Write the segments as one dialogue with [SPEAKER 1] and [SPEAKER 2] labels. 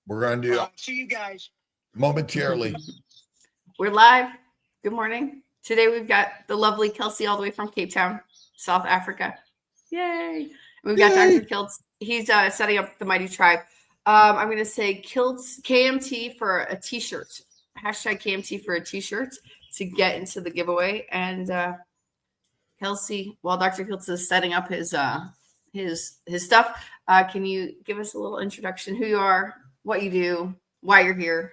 [SPEAKER 1] We're going to do
[SPEAKER 2] see you guys
[SPEAKER 1] momentarily.
[SPEAKER 3] We're live. Good morning. Today we've got the lovely Kelsey all the way from Cape Town, South Africa. Yay. We've got Dr. Kiltz. He's setting up the Mighty Tribe. I'm going to say Kiltz KMT for a t-shirt. Hashtag KMT for a t-shirt to get into the giveaway. And Kelsey, while Dr. Kiltz is setting up his stuff, can you give us a little introduction, who you are, what you do, why you're here?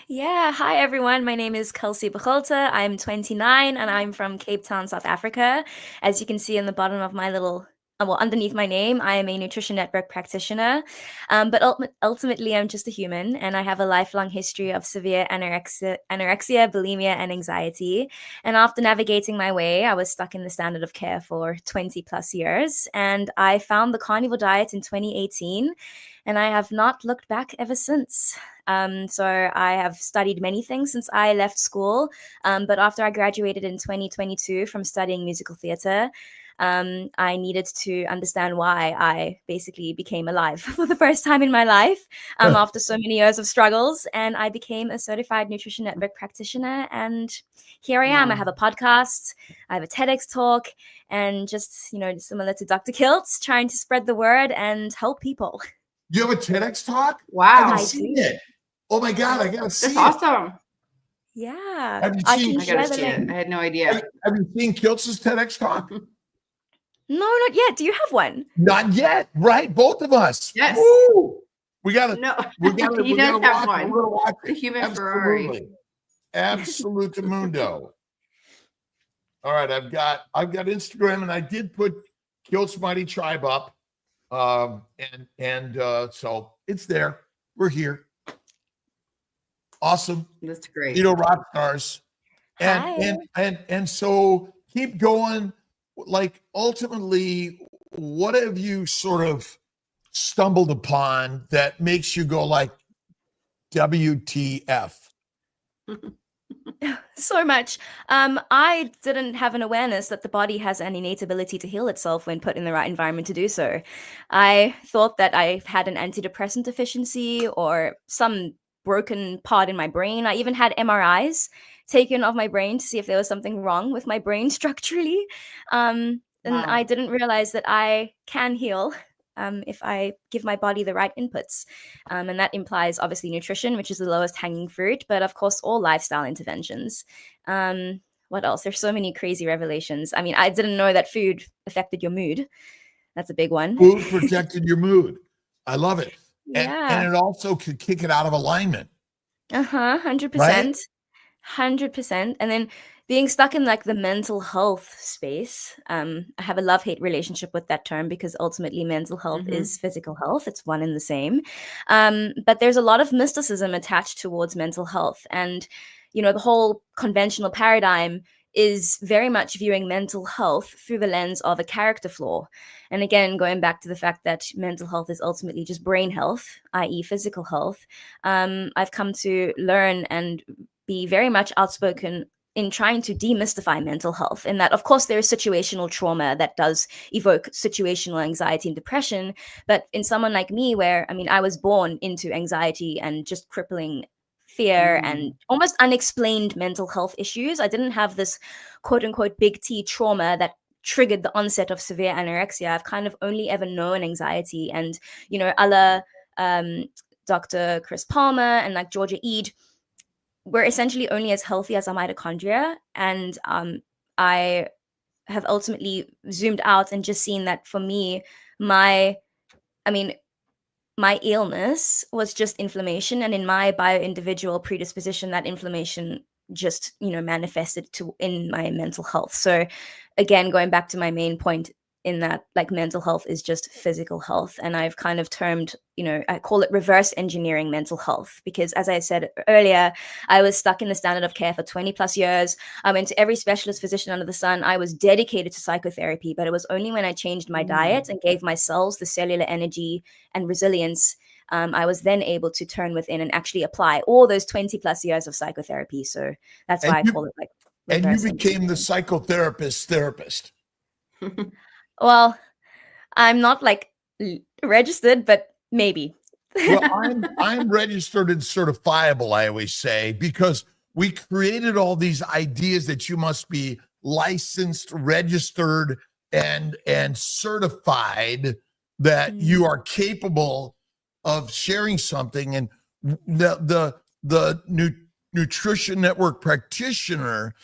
[SPEAKER 4] Yeah, hi everyone. My name is Kelsey Buchalter. I'm 29 and I'm from Cape Town, South Africa. As you can see in the bottom of my underneath my name, I am a nutrition network practitioner. But ultimately, I'm just a human and I have a lifelong history of severe anorexia, bulimia, and anxiety. And after navigating my way, I was stuck in the standard of care for 20 plus years. And I found the carnivore diet in 2018. And I have not looked back ever since. So I have studied many things since I left school. But after I graduated in 2022 from studying musical theater, I needed to understand why I basically became alive for the first time in my life after so many years of struggles. And I became a certified nutrition network practitioner. And here I am. I have a podcast. I have a TEDx talk. And just, similar to Dr. Kiltz, trying to spread the word and help people.
[SPEAKER 1] You have a TEDx talk?
[SPEAKER 3] Wow.
[SPEAKER 1] I haven't seen it. Oh my God, I gotta see it.
[SPEAKER 3] That's awesome.
[SPEAKER 4] Yeah.
[SPEAKER 1] Have you
[SPEAKER 3] I
[SPEAKER 1] seen
[SPEAKER 3] gotta see it. I had no idea.
[SPEAKER 1] Have you seen Kiltz's TEDx talk?
[SPEAKER 4] No, not yet. Do you have one?
[SPEAKER 1] Not yet, right? Both of us.
[SPEAKER 3] Yes.
[SPEAKER 1] Woo! We gotta
[SPEAKER 3] You don't have one.
[SPEAKER 1] We're gonna watch
[SPEAKER 3] The
[SPEAKER 1] it.
[SPEAKER 3] human Ferrari.
[SPEAKER 1] Absolutely. All right, I've got Instagram, and I did put Kilt's Mighty Tribe up. So it's there. We're here. Awesome.
[SPEAKER 3] That's great.
[SPEAKER 1] Rock stars. And so keep going. Like, ultimately, what have you sort of stumbled upon that makes you go like, WTF?
[SPEAKER 4] So much. I didn't have an awareness that the body has an innate ability to heal itself when put in the right environment to do so. I thought that I had an antidepressant deficiency or some broken part in my brain. I even had MRIs taken of my brain to see if there was something wrong with my brain structurally. And I didn't realize that I can heal if I give my body the right inputs. And that implies obviously nutrition, which is the lowest hanging fruit, but of course, all lifestyle interventions. What else? There's so many crazy revelations. I mean, I didn't know that food affected your mood. That's a big one.
[SPEAKER 1] Food protected your mood. I love it.
[SPEAKER 4] Yeah.
[SPEAKER 1] And it also could kick it out of alignment.
[SPEAKER 4] 100%.
[SPEAKER 1] Right?
[SPEAKER 4] 100%. And then being stuck in like the mental health space, I have a love-hate relationship with that term because ultimately mental health is physical health. It's one and the same. But there's a lot of mysticism attached towards mental health. And, the whole conventional paradigm is very much viewing mental health through the lens of a character flaw. And again, going back to the fact that mental health is ultimately just brain health, i.e. physical health, I've come to learn and be very much outspoken in trying to demystify mental health. And that, of course, there is situational trauma that does evoke situational anxiety and depression. But in someone like me, where, I was born into anxiety and just crippling fear and almost unexplained mental health issues. I didn't have this quote unquote big T trauma that triggered the onset of severe anorexia. I've kind of only ever known anxiety. And, a la Dr. Chris Palmer and like Georgia Ede, we're essentially only as healthy as our mitochondria. And I have ultimately zoomed out and just seen that for me, my illness was just inflammation. And in my bio-individual predisposition, that inflammation just, manifested in my mental health. So again, going back to my main point in that, like, mental health is just physical health. And I've kind of termed, I call it reverse engineering mental health, because as I said earlier, I was stuck in the standard of care for 20 plus years. I went to every specialist physician under the sun. I was dedicated to psychotherapy, but it was only when I changed my diet and gave my cells the cellular energy and resilience, I was then able to turn within and actually apply all those 20 plus years of psychotherapy. So that's why I call it like.
[SPEAKER 1] And you became the psychotherapist therapist.
[SPEAKER 4] Well, I'm not like registered, but maybe.
[SPEAKER 1] Well, I'm registered and certifiable, I always say, because we created all these ideas that you must be licensed, registered, and certified that you are capable of sharing something. And the nutrition network practitioner,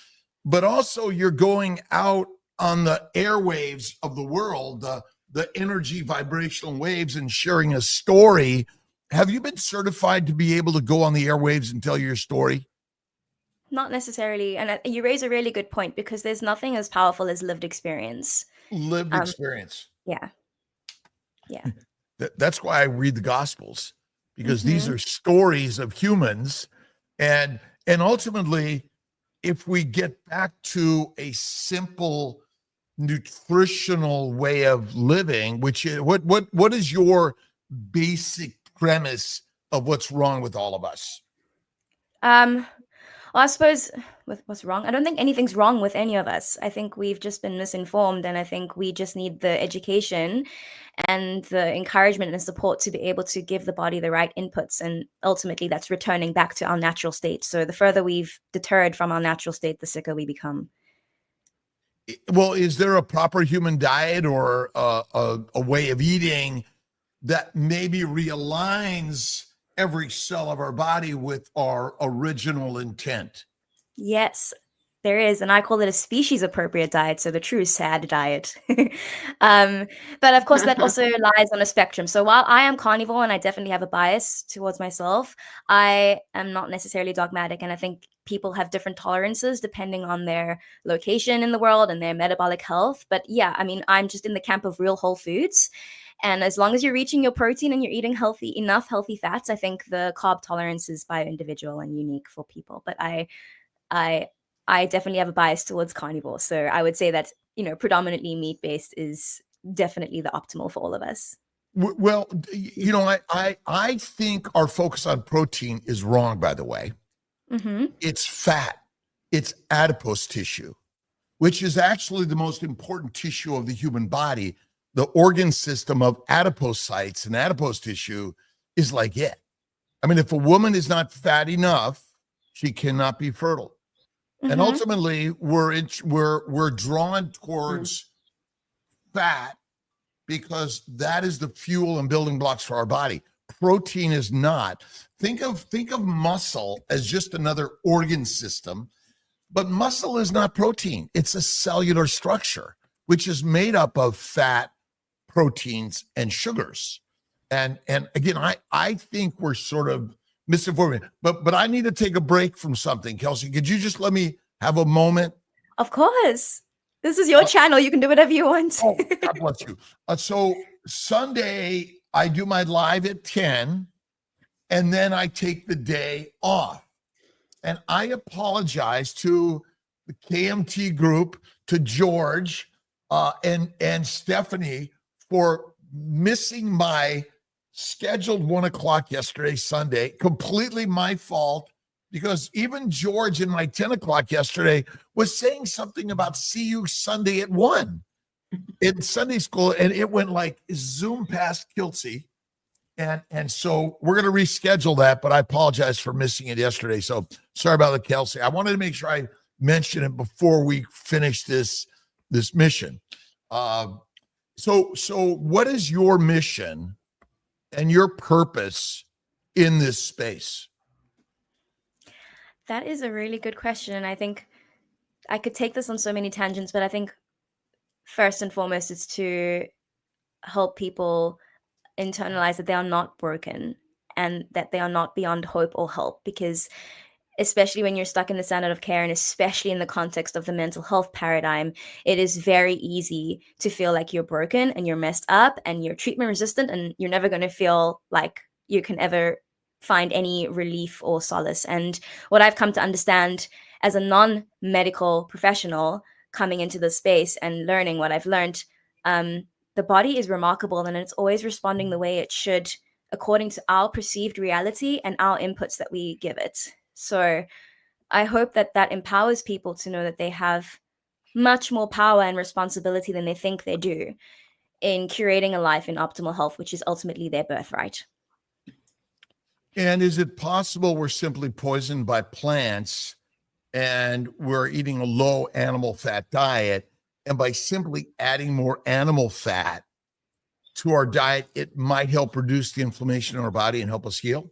[SPEAKER 1] but also you're going out on the airwaves of the world, the energy vibrational waves, and sharing a story. Have you been certified to be able to go on the airwaves and tell your story?
[SPEAKER 4] Not necessarily. And you raise a really good point, because there's nothing as powerful as lived experience.
[SPEAKER 1] Lived experience.
[SPEAKER 4] Yeah. Yeah.
[SPEAKER 1] That's why I read the Gospels, because these are stories of humans. And ultimately, if we get back to a simple nutritional way of living, which is what is your basic premise of what's wrong with all of us?
[SPEAKER 4] Well, I suppose with what's wrong, I don't think anything's wrong with any of us. I think we've just been misinformed, and I think we just need the education and the encouragement and support to be able to give the body the right inputs, and ultimately that's returning back to our natural state. So the further we've deterred from our natural state, the sicker we become.
[SPEAKER 1] Well, is there a proper human diet or a way of eating that maybe realigns every cell of our body with our original intent?
[SPEAKER 4] Yes, there is, and I call it a species appropriate diet, so the true sad diet. But of course, that also lies on a spectrum. So while I am carnivore and I definitely have a bias towards myself, I am not necessarily dogmatic, and I think people have different tolerances depending on their location in the world and their metabolic health. But yeah, I mean, I'm just in the camp of real whole foods. And as long as you're reaching your protein and you're eating enough healthy fats, I think the carb tolerance is bio individual and unique for people. But I definitely have a bias towards carnivore. So I would say that, predominantly meat-based is definitely the optimal for all of us.
[SPEAKER 1] Well, I think our focus on protein is wrong, by the way. It's fat. It's adipose tissue, which is actually the most important tissue of the human body. The organ system of adipocytes and adipose tissue is like it. I mean, if a woman is not fat enough, she cannot be fertile. And ultimately, we're drawn towards fat because that is the fuel and building blocks for our body. Protein is not. Think of muscle as just another organ system, but muscle is not protein. It's a cellular structure, which is made up of fat, proteins, and sugars. And again, I think we're sort of misinformed. But I need to take a break from something. Kelsey, could you just let me have a moment?
[SPEAKER 4] Of course. This is your channel. You can do whatever you want.
[SPEAKER 1] Oh, God bless you. So Sunday, I do my live at 10, and then I take the day off. And I apologize to the KMT group, to George and Stephanie for missing my scheduled 1:00 yesterday, Sunday. Completely my fault, because even George in my 10:00 yesterday was saying something about see you Sunday at 1 in Sunday school, and it went like zoom past Kelsey. And so we're going to reschedule that, but I apologize for missing it yesterday. So sorry about the Kelsey. I wanted to make sure I mentioned it before we finish this mission. So what is your mission and your purpose in this space?
[SPEAKER 4] That is a really good question. I think I could take this on so many tangents, but I think first and foremost is to help people internalize that they are not broken and that they are not beyond hope or help, because especially when you're stuck in the standard of care, and especially in the context of the mental health paradigm, it is very easy to feel like you're broken and you're messed up and you're treatment resistant, and you're never going to feel like you can ever find any relief or solace. And what I've come to understand as a non-medical professional coming into the space and learning what I've learned, the body is remarkable, and it's always responding the way it should according to our perceived reality and our inputs that we give it. So I hope that that empowers people to know that they have much more power and responsibility than they think they do in curating a life in optimal health, which is ultimately their birthright.
[SPEAKER 1] And is it possible we're simply poisoned by plants and we're eating a low animal fat diet, and by simply adding more animal fat to our diet, it might help reduce the inflammation in our body and help us heal?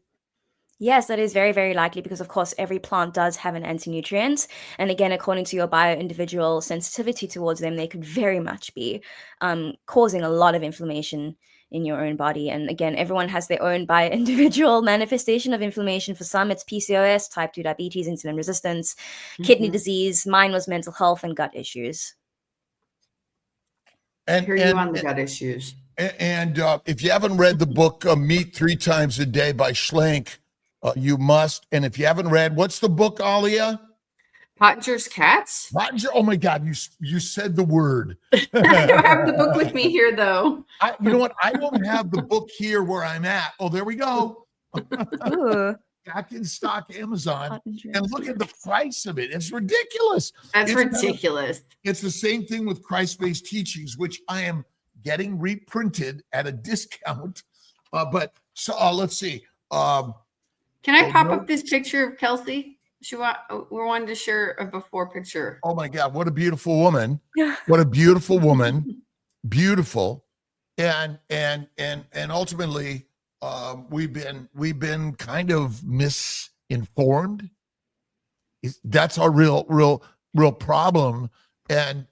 [SPEAKER 4] Yes, that is very, very likely because, of course, every plant does have an anti-nutrient. And again, according to your bio-individual sensitivity towards them, they could very much be causing a lot of inflammation in your own body. And again, everyone has their own bio-individual manifestation of inflammation. For some, it's PCOS, type 2 diabetes, insulin resistance, kidney disease. Mine was mental health and gut issues.
[SPEAKER 3] I hear you on the gut issues.
[SPEAKER 1] And if you haven't read the book Meat 3 Times a Day by Schlenk, you must. And if you haven't read, what's the book, Alia?
[SPEAKER 3] Pottinger's Cats?
[SPEAKER 1] Pottinger, oh my God, you said the word.
[SPEAKER 3] I don't have the book with me here, though.
[SPEAKER 1] You know what? I don't have the book here where I'm at. Oh, there we go. Back in stock, Amazon. And look at the price of it. It's ridiculous.
[SPEAKER 3] It's ridiculous.
[SPEAKER 1] It's the same thing with Christ-based teachings, which I am getting reprinted at a discount. Let's see.
[SPEAKER 3] Can I pop up this picture of Kelsey? We wanted to share a before picture.
[SPEAKER 1] Oh my God, what a beautiful woman. What a beautiful woman. Beautiful. And ultimately, we've been kind of misinformed. That's our real problem. And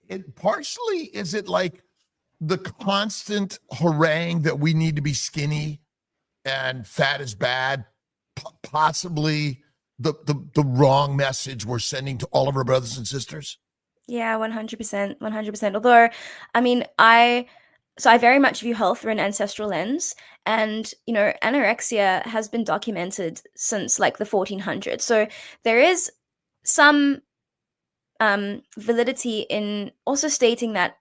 [SPEAKER 1] it partially, is it like the constant harangue that we need to be skinny and fat is bad, possibly the wrong message we're sending to all of our brothers and sisters?
[SPEAKER 4] Yeah, 100%. Although, I mean, I very much view health through an ancestral lens, and anorexia has been documented since like the 1400s. So there is some validity in also stating that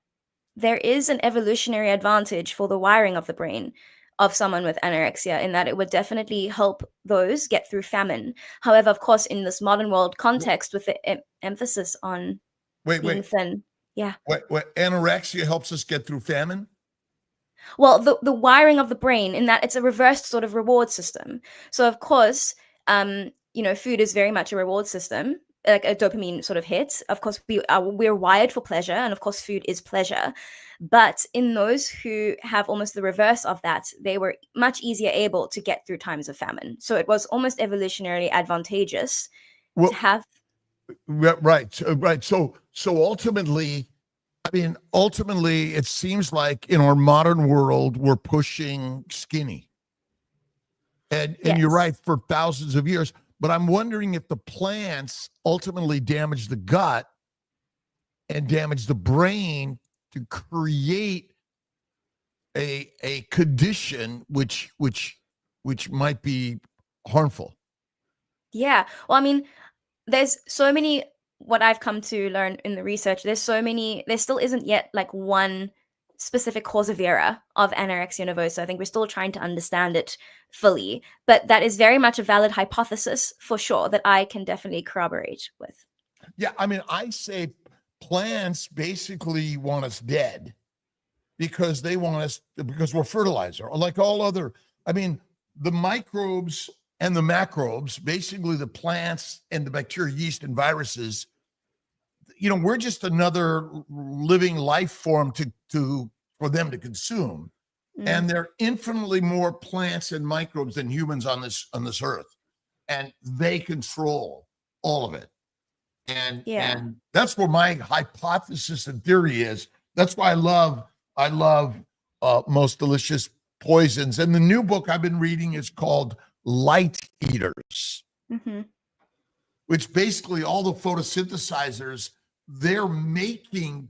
[SPEAKER 4] there is an evolutionary advantage for the wiring of the brain of someone with anorexia, in that it would definitely help those get through famine. However, of course, in this modern world context, with the emphasis on being thin. Yeah.
[SPEAKER 1] What anorexia helps us get through famine?
[SPEAKER 4] Well, the wiring of the brain, in that it's a reversed sort of reward system. So of course, food is very much a reward system, like a dopamine sort of hit. Of course, we're wired for pleasure, and of course, food is pleasure. But in those who have almost the reverse of that, they were much easier able to get through times of famine. So it was almost evolutionarily advantageous to have.
[SPEAKER 1] Right. So ultimately, it seems like in our modern world, we're pushing skinny. And
[SPEAKER 4] Yes.
[SPEAKER 1] You're right, for thousands of years. But I'm wondering if the plants ultimately damage the gut and damage the brain to create a condition which might be harmful.
[SPEAKER 4] Yeah. Well, I mean, there's so many, what I've come to learn in the research, there still isn't yet like one specific causa vera of anorexia nervosa. I think we're still trying to understand it fully, but that is very much a valid hypothesis for sure that I can definitely corroborate with.
[SPEAKER 1] Yeah, I mean, I say plants basically want us dead because we're fertilizer, like all other, the microbes and the macrobes, basically the plants and the bacteria, yeast, and viruses, we're just another living life form for them to consume. And there are infinitely more plants and microbes than humans on this earth, and they control all of it. And that's where my hypothesis and theory is. That's why I love Most Delicious Poisons. And the new book I've been reading is called Light Eaters, which basically all the photosynthesizers, they're making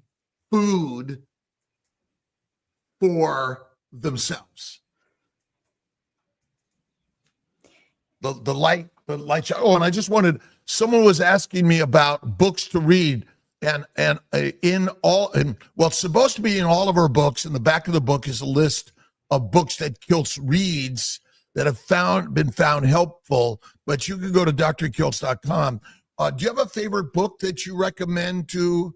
[SPEAKER 1] food for themselves. The light. Oh, and I just wanted, someone was asking me about books to read, and it's supposed to be in all of our books. In the back of the book is a list of books that Kiltz reads that have been found helpful, but you can go to drkiltz.com. Do you have a favorite book that you recommend to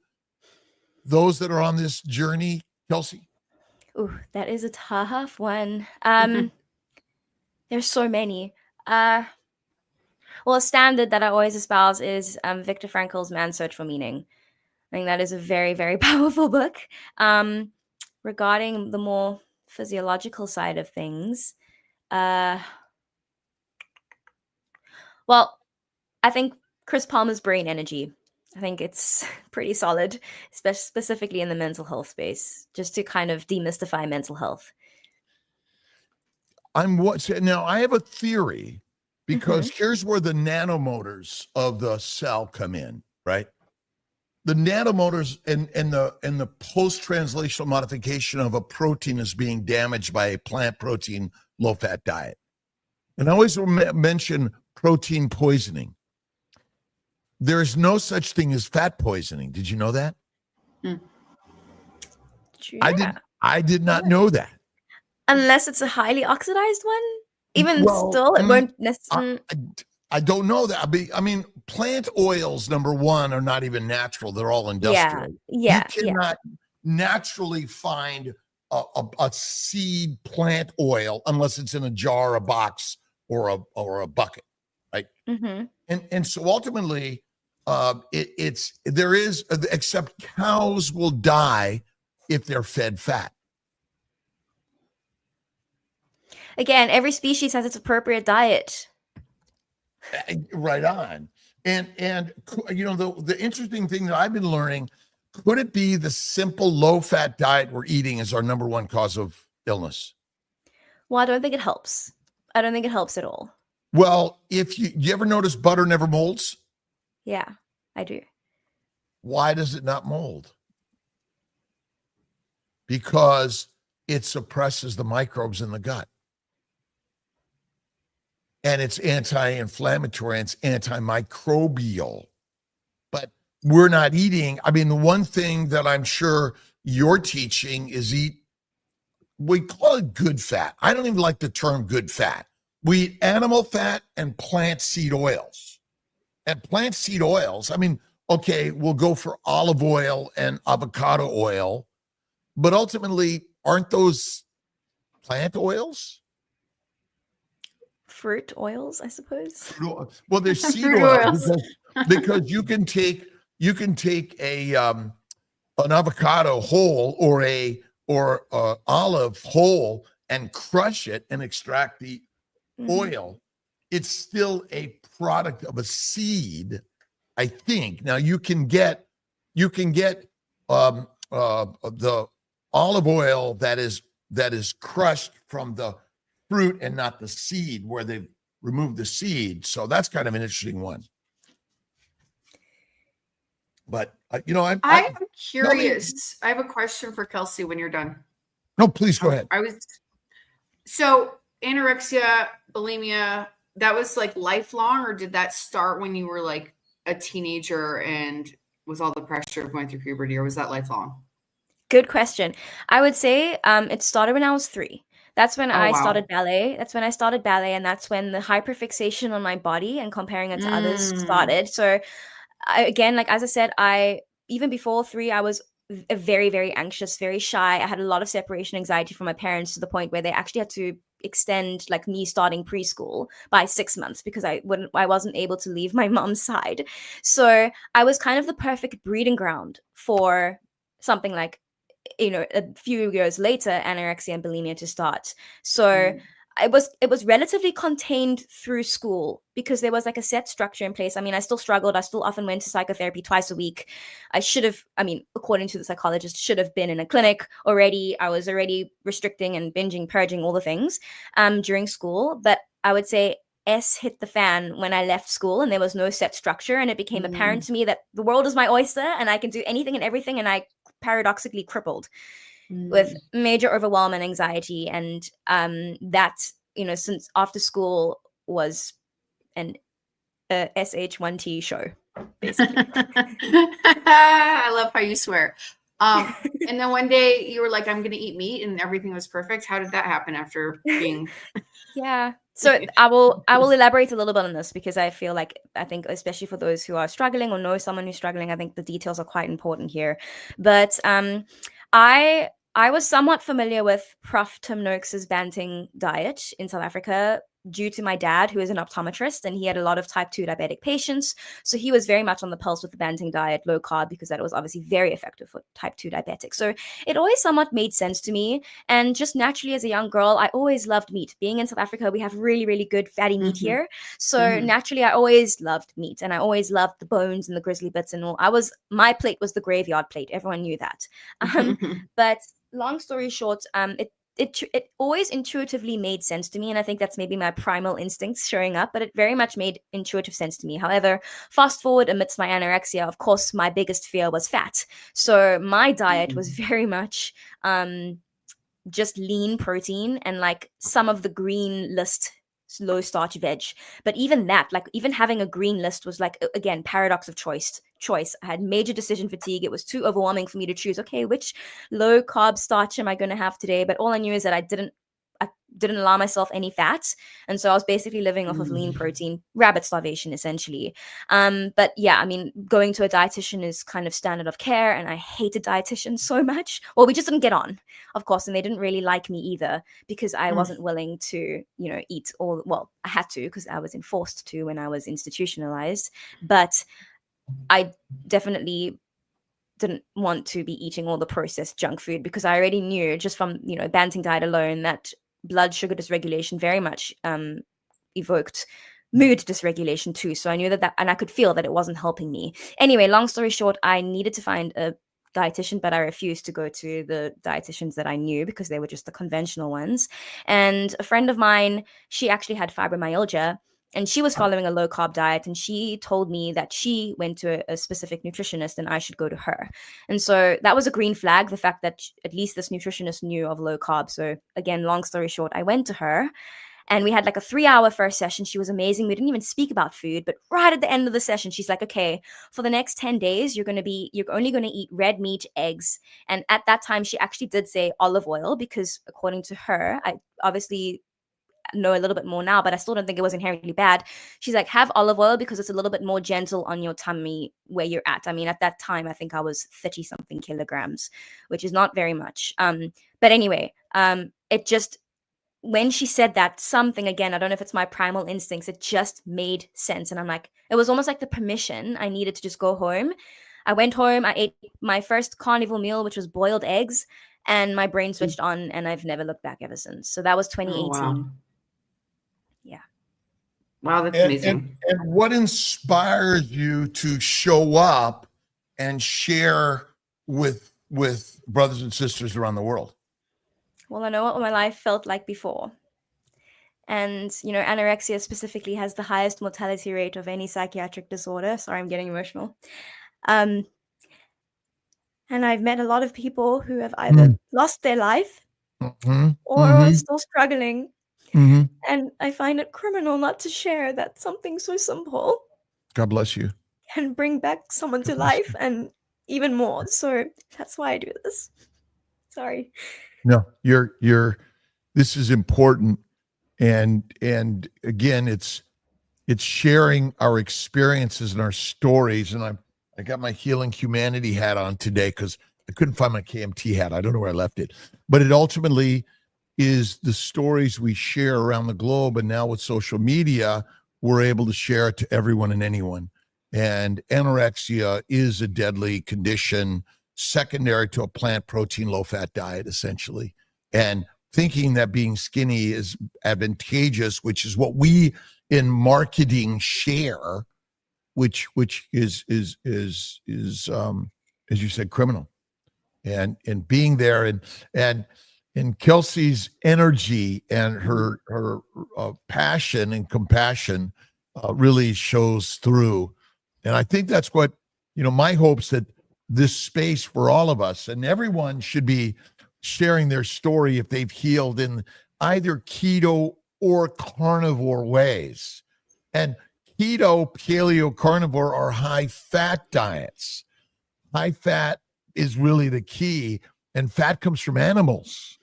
[SPEAKER 1] those that are on this journey, Kelsey?
[SPEAKER 4] Ooh, that is a tough one. There's so many. Well, a standard that I always espouse is Viktor Frankl's Man's Search for Meaning. I think that is a very, very powerful book. Regarding the more physiological side of things, well, I think Chris Palmer's Brain Energy. I think it's pretty solid, specifically in the mental health space, just to kind of demystify mental health.
[SPEAKER 1] Now I have a theory, because here's where the nanomotors of the cell come in, right? The nanomotors and the post-translational modification of a protein is being damaged by a plant protein low-fat diet. And I always mention protein poisoning. There's no such thing as fat poisoning. Did you know that?
[SPEAKER 4] Yeah.
[SPEAKER 1] I did not know that.
[SPEAKER 4] Unless it's a highly oxidized one. Even still, it won't necessarily.
[SPEAKER 1] I don't know that. I mean, plant oils, number one, are not even natural. They're all industrial.
[SPEAKER 4] Yeah.
[SPEAKER 1] You cannot naturally find a seed plant oil unless it's in a jar, a box, or a bucket, right? And so ultimately, except cows will die if they're fed fat.
[SPEAKER 4] Again, every species has its appropriate diet.
[SPEAKER 1] Right on. And the interesting thing that I've been learning, could it be the simple low-fat diet we're eating is our number one cause of illness?
[SPEAKER 4] Well, I don't think it helps. I don't think it helps at all.
[SPEAKER 1] Well, if you ever notice butter never molds?
[SPEAKER 4] Yeah, I do.
[SPEAKER 1] Why does it not mold? Because it suppresses the microbes in the gut. And it's anti-inflammatory, and it's antimicrobial. But we're not eating. I mean, the one thing that I'm sure you're teaching is we call it good fat. I don't even like the term good fat. We eat animal fat and plant seed oils. And plant seed oils, I mean, okay, we'll go for olive oil and avocado oil, but ultimately, aren't those plant oils?
[SPEAKER 4] Fruit oils, I suppose.
[SPEAKER 1] Well, there's seed oils because you can take an avocado whole or olive whole and crush it and extract the oil. It's still a product of a seed, I think. Now you can get the olive oil that is crushed from the fruit and not the seed, where they've removed the seed. So that's kind of an interesting one. But I'm
[SPEAKER 3] curious. I have a question for Kelsey when you're done.
[SPEAKER 1] No, please go ahead.
[SPEAKER 3] So anorexia, bulimia, that was like lifelong, or did that start when you were like a teenager and with all the pressure of going through puberty, or was that lifelong?
[SPEAKER 4] Good question. I would say it started when I was 3. That's when I started ballet. And that's when the hyperfixation on my body and comparing it to others started. So again, like as I said, even before 3, I was very, very anxious, very shy. I had a lot of separation anxiety from my parents, to the point where they actually had to extend like me starting preschool by 6 months because I wasn't able to leave my mom's side. So I was kind of the perfect breeding ground for something like, a few years later, anorexia and bulimia to start. So it was relatively contained through school because there was like a set structure in place. I mean, I still struggled. I still often went to psychotherapy twice a week. According to the psychologist, should have been in a clinic already. I was already restricting and binging, purging, all the things during school. But I would say S hit the fan when I left school and there was no set structure, and it became apparent to me that the world is my oyster and I can do anything and everything, and I paradoxically crippled with major overwhelm and anxiety. And that, since after school was an SH1T show, basically.
[SPEAKER 3] I love how you swear. And then one day you were like, I'm going to eat meat, and everything was perfect. How did that happen after being...
[SPEAKER 4] Yeah. So I will elaborate a little bit on this because I think especially for those who are struggling or know someone who's struggling, I think the details are quite important here. But I was somewhat familiar with Prof. Tim Noakes's Banting diet in South Africa due to my dad, who is an optometrist, and he had a lot of type 2 diabetic patients. So he was very much on the pulse with the Banting diet, low carb, because that was obviously very effective for type 2 diabetics. So it always somewhat made sense to me. And just naturally, as a young girl, I always loved meat. Being in South Africa, we have really, really good fatty meat here. So naturally, I always loved meat, and I always loved the bones and the grizzly bits and all. My plate was the graveyard plate. Everyone knew that. But long story short, it always intuitively made sense to me, and I think that's maybe my primal instincts showing up, but it very much made intuitive sense to me. However, fast forward amidst my anorexia, of course, my biggest fear was fat. So my diet was very much just lean protein and like some of the green list low starch veg. But even that, like even having a green list was like, again, paradox of choice. I had major decision fatigue. It was too overwhelming for me to choose, okay, which low carb starch am I going to have today? But all I knew is that I didn't allow myself any fat. And so I was basically living off of lean protein, rabbit starvation, essentially. But yeah, I mean, going to a dietitian is kind of standard of care. And I hated dietitians so much. Well, we just didn't get on, of course. And they didn't really like me either because I wasn't willing to, eat all, well, I had to because I was enforced to when I was institutionalized. But I definitely didn't want to be eating all the processed junk food because I already knew just from, Banting diet alone that blood sugar dysregulation very much evoked mood dysregulation too. So I knew that, and I could feel that it wasn't helping me. Anyway, long story short, I needed to find a dietitian, but I refused to go to the dietitians that I knew because they were just the conventional ones. And a friend of mine, she actually had fibromyalgia, and she was following a low carb diet, and she told me that she went to a specific nutritionist and I should go to her. And so that was a green flag, the fact that at least this nutritionist knew of low carb. So again, long story short, I went to her and we had like a 3-hour first session. She was amazing. We didn't even speak about food, but right at the end of the session, she's like, okay, for the next 10 days, you're only going to eat red meat, eggs. And at that time, she actually did say olive oil because according to her, I obviously know a little bit more now, but I still don't think it was inherently bad. She's like, have olive oil because it's a little bit more gentle on your tummy where you're at. I mean, at that time, I think I was 30 something kilograms, which is not very much. But anyway, it just, when she said that, something, again, I don't know if it's my primal instincts, it just made sense. And I'm like, it was almost like the permission I needed to just go home. I went home, I ate my first carnival meal, which was boiled eggs, and my brain switched on, and I've never looked back ever since. So that was 2018.
[SPEAKER 3] Oh, wow.
[SPEAKER 4] Yeah.
[SPEAKER 3] Wow, that's amazing.
[SPEAKER 1] And what inspires you to show up and share with brothers and sisters around the world?
[SPEAKER 4] Well, I know what my life felt like before. And, anorexia specifically has the highest mortality rate of any psychiatric disorder. Sorry, I'm getting emotional. And I've met a lot of people who have either lost their life or are still struggling. And I find it criminal not to share that something so simple,
[SPEAKER 1] God bless you,
[SPEAKER 4] can bring back someone to life and even more. So that's why I do this. Sorry.
[SPEAKER 1] No, this is important. And again, it's sharing our experiences and our stories. And I got my Healing Humanity hat on today because I couldn't find my KMT hat. I don't know where I left it, but it ultimately is the stories we share around the globe. And now with social media, we're able to share it to everyone and anyone. And anorexia is a deadly condition secondary to a plant protein, low fat diet, essentially. And thinking that being skinny is advantageous, which is what we in marketing share, which is as you said, criminal. And being there and Kelsey's energy and her passion and compassion really shows through. And I think that's what, my hopes that this space for all of us and everyone should be sharing their story if they've healed in either keto or carnivore ways. And keto, paleo, carnivore are high fat diets. High fat is really the key, and fat comes from animals.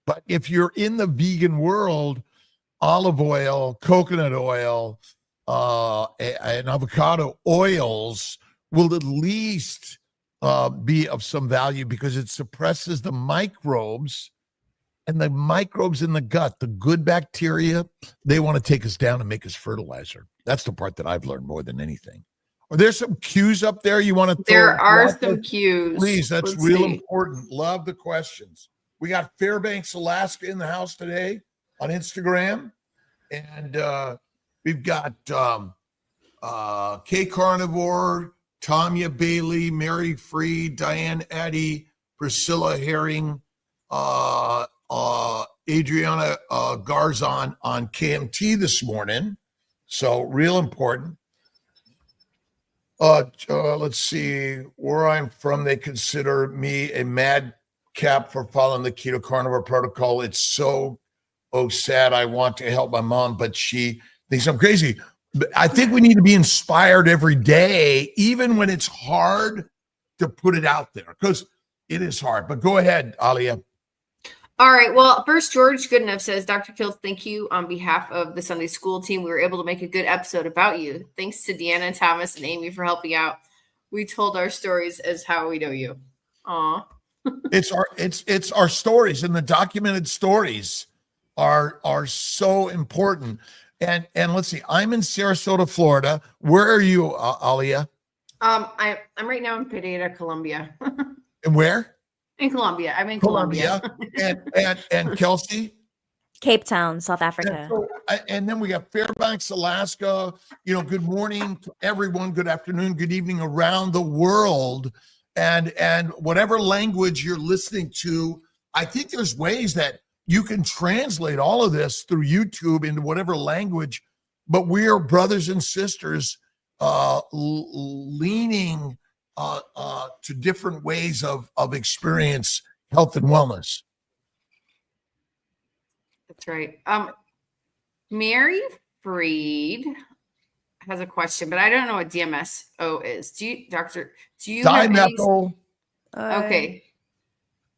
[SPEAKER 1] But if you're in the vegan world, olive oil, coconut oil, and avocado oils will at least be of some value because it suppresses the microbes And the microbes in the gut, the good bacteria, they want to take us down and make us fertilizer. That's the part that I've learned more than anything. Are there some cues up there you want to throw?
[SPEAKER 3] There are some cues.
[SPEAKER 1] Please, that's real important. Love the questions. We got Fairbanks, Alaska in the house today on Instagram. And we've got K Carnivore, Tanya Bailey, Mary Freed, Diane Addy, Priscilla Herring, Adriana Garzon on KMT this morning. So real important. Let's see, where I'm from, they consider me a madcap for following the keto carnivore protocol. It's so sad. I want to help my mom, but she thinks I'm crazy. But I think we need to be inspired every day, even when it's hard to put it out there, because it is hard. But go ahead, Alia.
[SPEAKER 3] All right. Well, first, George Goodenough says, Dr. Kills, thank you on behalf of the Sunday school team. We were able to make a good episode about you. Thanks to Deanna, Thomas, and Amy for helping out. We told our stories as how we know you. Aw.
[SPEAKER 1] It's our stories, and the documented stories are so important. And let's see, I'm in Sarasota, Florida. Where are you, Alia?
[SPEAKER 3] I'm right now in Pereira, Colombia.
[SPEAKER 1] And where?
[SPEAKER 3] In Colombia. I'm in Colombia.
[SPEAKER 1] and Kelsey?
[SPEAKER 4] Cape Town, South Africa.
[SPEAKER 1] And then we got Fairbanks, Alaska. Good morning to everyone. Good afternoon, good evening around the world. And whatever language you're listening to, I think there's ways that you can translate all of this through YouTube into whatever language. But we're brothers and sisters leaning to different ways of experience health and wellness.
[SPEAKER 3] That's right. Mary Freed has a question, but I don't know what DMSO is. Do you have
[SPEAKER 1] Dimethyl.
[SPEAKER 3] Okay.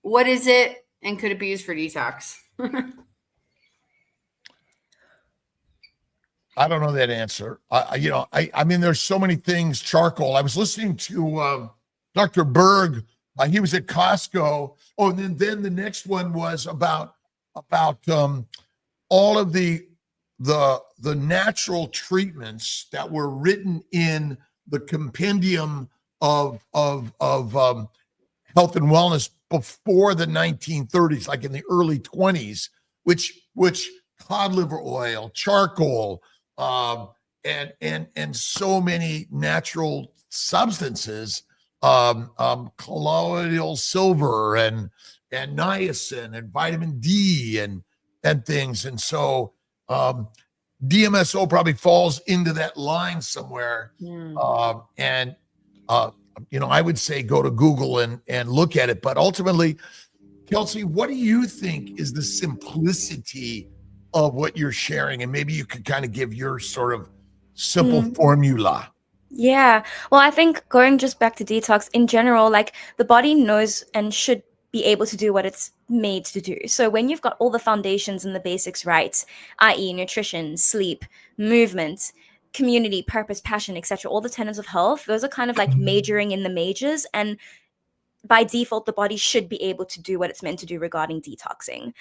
[SPEAKER 3] What is it, and could it be used for detox?
[SPEAKER 1] I don't know that answer. I mean, there's so many things. Charcoal. I was listening to Dr. Berg. He was at Costco. Oh, and then the next one was about all of the natural treatments that were written in the compendium of health and wellness before the 1930s, like in the early 20s, which cod liver oil, charcoal, and so many natural substances, colloidal silver and niacin and vitamin D and things. And so DMSO probably falls into that line somewhere. I would say go to Google and look at it. But ultimately, Kelsey, what do you think is the simplicity of what you're sharing? And maybe you could kind of give your sort of simple formula.
[SPEAKER 4] Yeah. Well, I think going just back to detox in general, like the body knows and should be able to do what it's made to do. So when you've got all the foundations and the basics right, i.e. nutrition, sleep, movement, community, purpose, passion, etc., all the tenets of health, those are kind of like majoring in the majors, and by default the body should be able to do what it's meant to do regarding detoxing.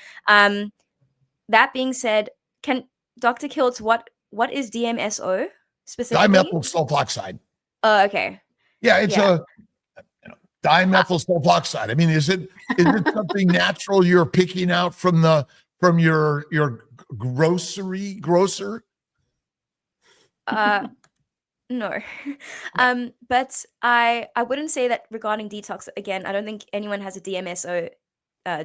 [SPEAKER 4] That being said, can Dr. Kiltz, what is DMSO specifically?
[SPEAKER 1] Dimethyl sulfoxide.
[SPEAKER 4] Oh, okay.
[SPEAKER 1] Yeah, it's a dimethyl sulfoxide. I mean, is it something natural you're picking out from your grocer?
[SPEAKER 4] No. But I wouldn't say that regarding detox. Again, I don't think anyone has a DMSO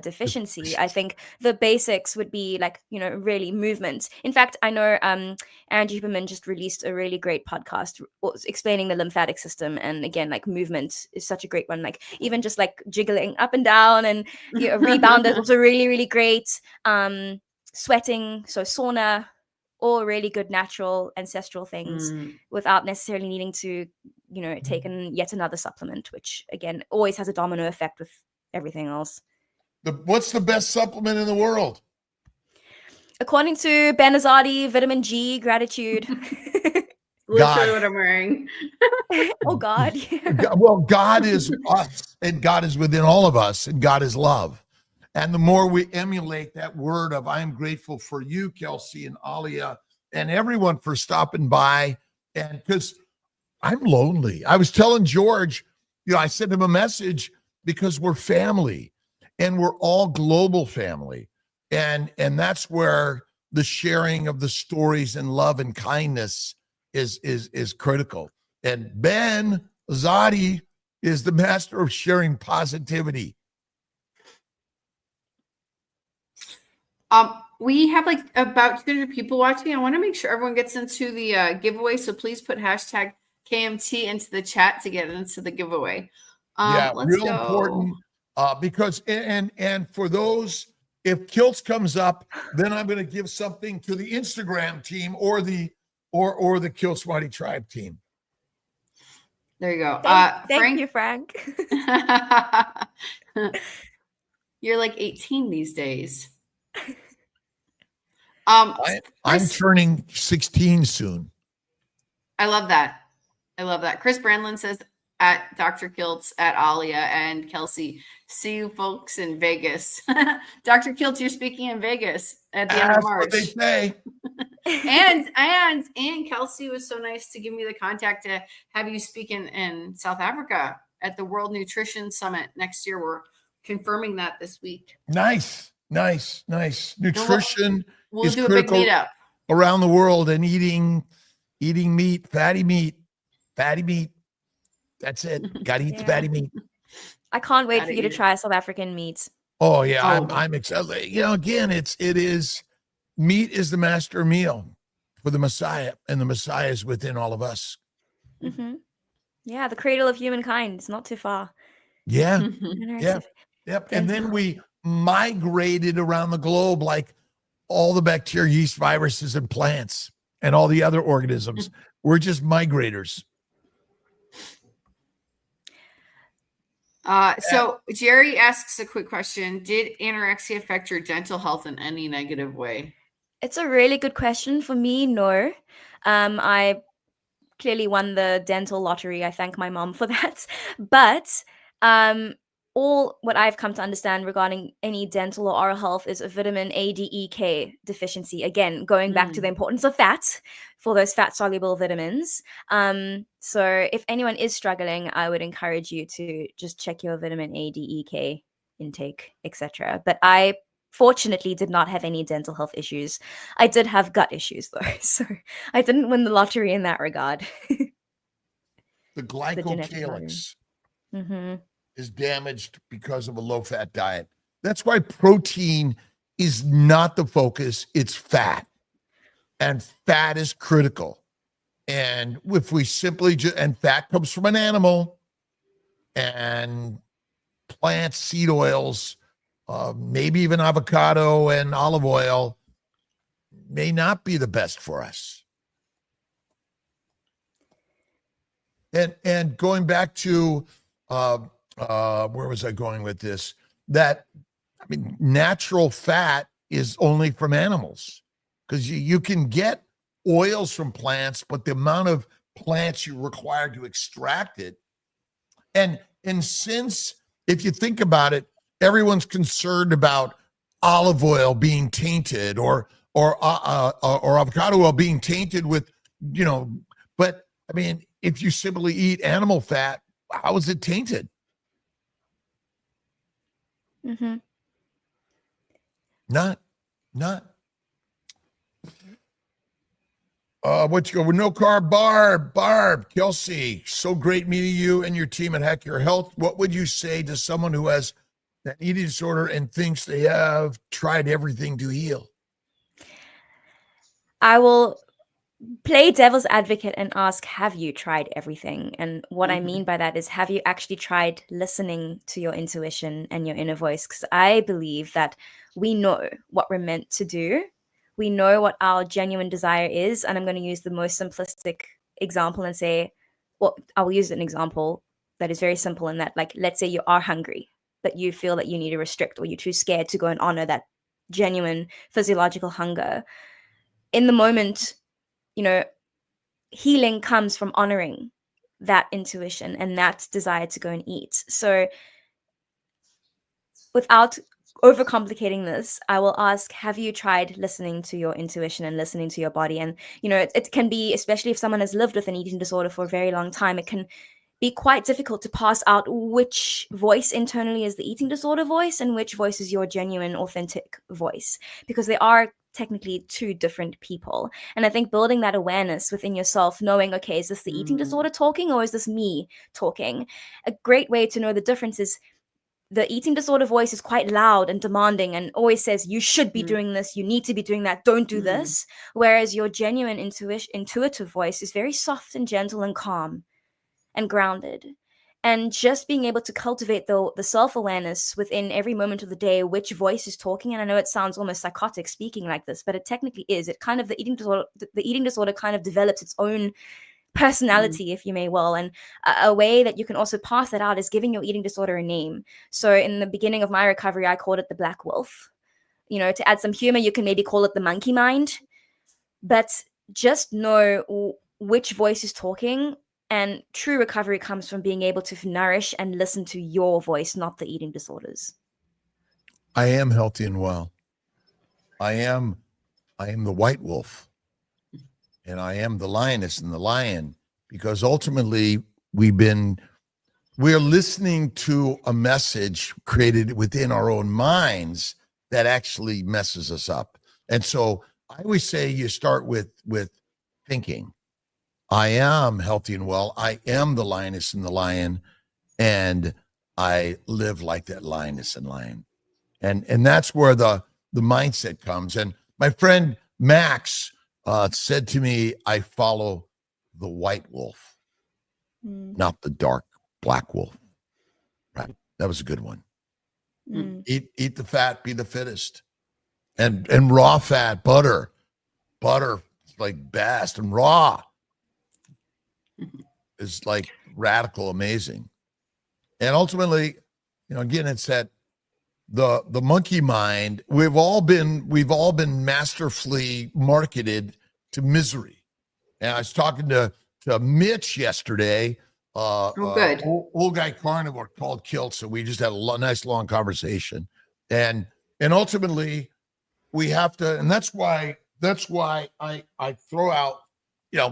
[SPEAKER 4] deficiency. I think the basics would be like, really movement. In fact, I know Aaron Huberman just released a really great podcast explaining the lymphatic system, and again, like movement is such a great one. Like even just like jiggling up and down and rebound is also really, really great. Sweating, so sauna, all really good natural ancestral things without necessarily needing to, take yet another supplement, which again always has a domino effect with everything else.
[SPEAKER 1] What's the best supplement in the world?
[SPEAKER 4] According to Ben Azadi, vitamin G, gratitude.
[SPEAKER 3] Literally what I'm wearing.
[SPEAKER 4] Oh, God.
[SPEAKER 1] Well, God is us, and God is within all of us, and God is love. And the more we emulate that word of I'm grateful for you, Kelsey and Alia, and everyone for stopping by. And because I'm lonely. I was telling George, I sent him a message because we're family and we're all global family. And that's where the sharing of the stories and love and kindness is critical. And Ben Azadi is the master of sharing positivity.
[SPEAKER 3] We have like about 200 people watching. I want to make sure everyone gets into the giveaway. So please put hashtag KMT into the chat to get into the giveaway.
[SPEAKER 1] Yeah,
[SPEAKER 3] Let's
[SPEAKER 1] real
[SPEAKER 3] go.
[SPEAKER 1] important because and for those, if Kilts comes up, then I'm going to give something to the Instagram team or the Kilts Mighty Tribe team.
[SPEAKER 3] There you go.
[SPEAKER 4] Thank you, Frank.
[SPEAKER 3] You're like 18 these days.
[SPEAKER 1] I'm turning 16 soon.
[SPEAKER 3] I love that. Chris Brandlin says at Dr. Kiltz, at Alia and Kelsey, see you folks in Vegas. Dr. Kiltz, you're speaking in Vegas at the end of March.
[SPEAKER 1] That's what they say.
[SPEAKER 3] and Kelsey was so nice to give me the contact to have you speak in South Africa at the World Nutrition Summit next year. We're confirming that this week. Nice.
[SPEAKER 1] Nutrition
[SPEAKER 3] we'll do a big meetup
[SPEAKER 1] around the world, and eating meat, fatty meat. That's it. Got to eat the fatty meat.
[SPEAKER 4] I can't wait for you to try South African meat.
[SPEAKER 1] Oh yeah, I'm excited. Again, it is meat is the master meal for the Messiah, and the Messiah is within all of us.
[SPEAKER 4] Mm-hmm. Yeah, the cradle of humankind. It's not too far.
[SPEAKER 1] Yeah. Yep. And then we migrated around the globe like all the bacteria, yeast, viruses, and plants, and all the other organisms. We're just migrators.
[SPEAKER 3] So Jerry asks a quick question. Did anorexia affect your dental health in any negative way?
[SPEAKER 4] It's a really good question. For me, no. I clearly won the dental lottery. I thank my mom for that. But all what I've come to understand regarding any dental or oral health is a vitamin A, D, E, K deficiency. Again, going back to the importance of fat for those fat-soluble vitamins. So if anyone is struggling, I would encourage you to just check your vitamin A, D, E, K intake, etc. But I fortunately did not have any dental health issues. I did have gut issues though, so I didn't win the lottery in that regard.
[SPEAKER 1] The glycocalyx is damaged because of a low-fat diet. That's why protein is not the focus, it's fat. And fat is critical. And if we simply and fat comes from an animal, and plants, seed oils, maybe even avocado and olive oil may not be the best for us. And going back to where was I going with this? Natural fat is only from animals, because you can get oils from plants, but the amount of plants you require to extract it. And since, if you think about it, everyone's concerned about olive oil being tainted or avocado oil being tainted with, but if you simply eat animal fat, how is it tainted?
[SPEAKER 4] Mm-hmm.
[SPEAKER 1] Not. What you go with no carb Barb, Kelsey, so great meeting you and your team at Hack Your Health. What would you say to someone who has an eating disorder and thinks they have tried everything to heal?
[SPEAKER 4] I will play devil's advocate and ask, have you tried everything? And what I mean by that is, have you actually tried listening to your intuition and your inner voice? Because I believe that we know what we're meant to do. We know what our genuine desire is. And I'm going to use the most simplistic example and say, well, I will use an example that is very simple in that, like, let's say you are hungry, but you feel that you need to restrict, or you're too scared to go and honor that genuine physiological hunger. In the moment, healing comes from honoring that intuition and that desire to go and eat. So without overcomplicating this, I will ask, have you tried listening to your intuition and listening to your body? And, it can be, especially if someone has lived with an eating disorder for a very long time, it can be quite difficult to pass out which voice internally is the eating disorder voice and which voice is your genuine, authentic voice, because they are technically two different people. And I think building that awareness within yourself, knowing, okay, is this the eating disorder talking or is this me talking? A great way to know the difference is the eating disorder voice is quite loud and demanding and always says, you should be doing this, you need to be doing that, don't do this. Whereas your genuine intuitive voice is very soft and gentle and calm and grounded. And just being able to cultivate the self-awareness within every moment of the day, which voice is talking. And I know it sounds almost psychotic speaking like this, but it technically is. It kind of, the eating disorder kind of develops its own personality, if you may will. And a way that you can also pass that out is giving your eating disorder a name. So in the beginning of my recovery, I called it the Black Wolf. To add some humor, you can maybe call it the monkey mind. But just know which voice is talking. And true recovery comes from being able to nourish and listen to your voice, not the eating disorders.
[SPEAKER 1] I am healthy and well. I am the white wolf. And I am the lioness and the lion, because ultimately we're listening to a message created within our own minds that actually messes us up. And so I always say you start with thinking. I am healthy and well. I am the lioness and the lion, and I live like that lioness and lion. And that's where the mindset comes. And my friend Max said to me, I follow the white wolf, not the dark black wolf. Right. That was a good one. Eat the fat, be the fittest. And raw fat, butter is like best. And raw is like radical amazing. And ultimately, again, it's that the monkey mind, we've all been masterfully marketed to misery. And I was talking to Mitch yesterday,
[SPEAKER 3] good.
[SPEAKER 1] old guy carnivore called Kilt. So we just had a nice long conversation, and ultimately we have to, and that's why I throw out,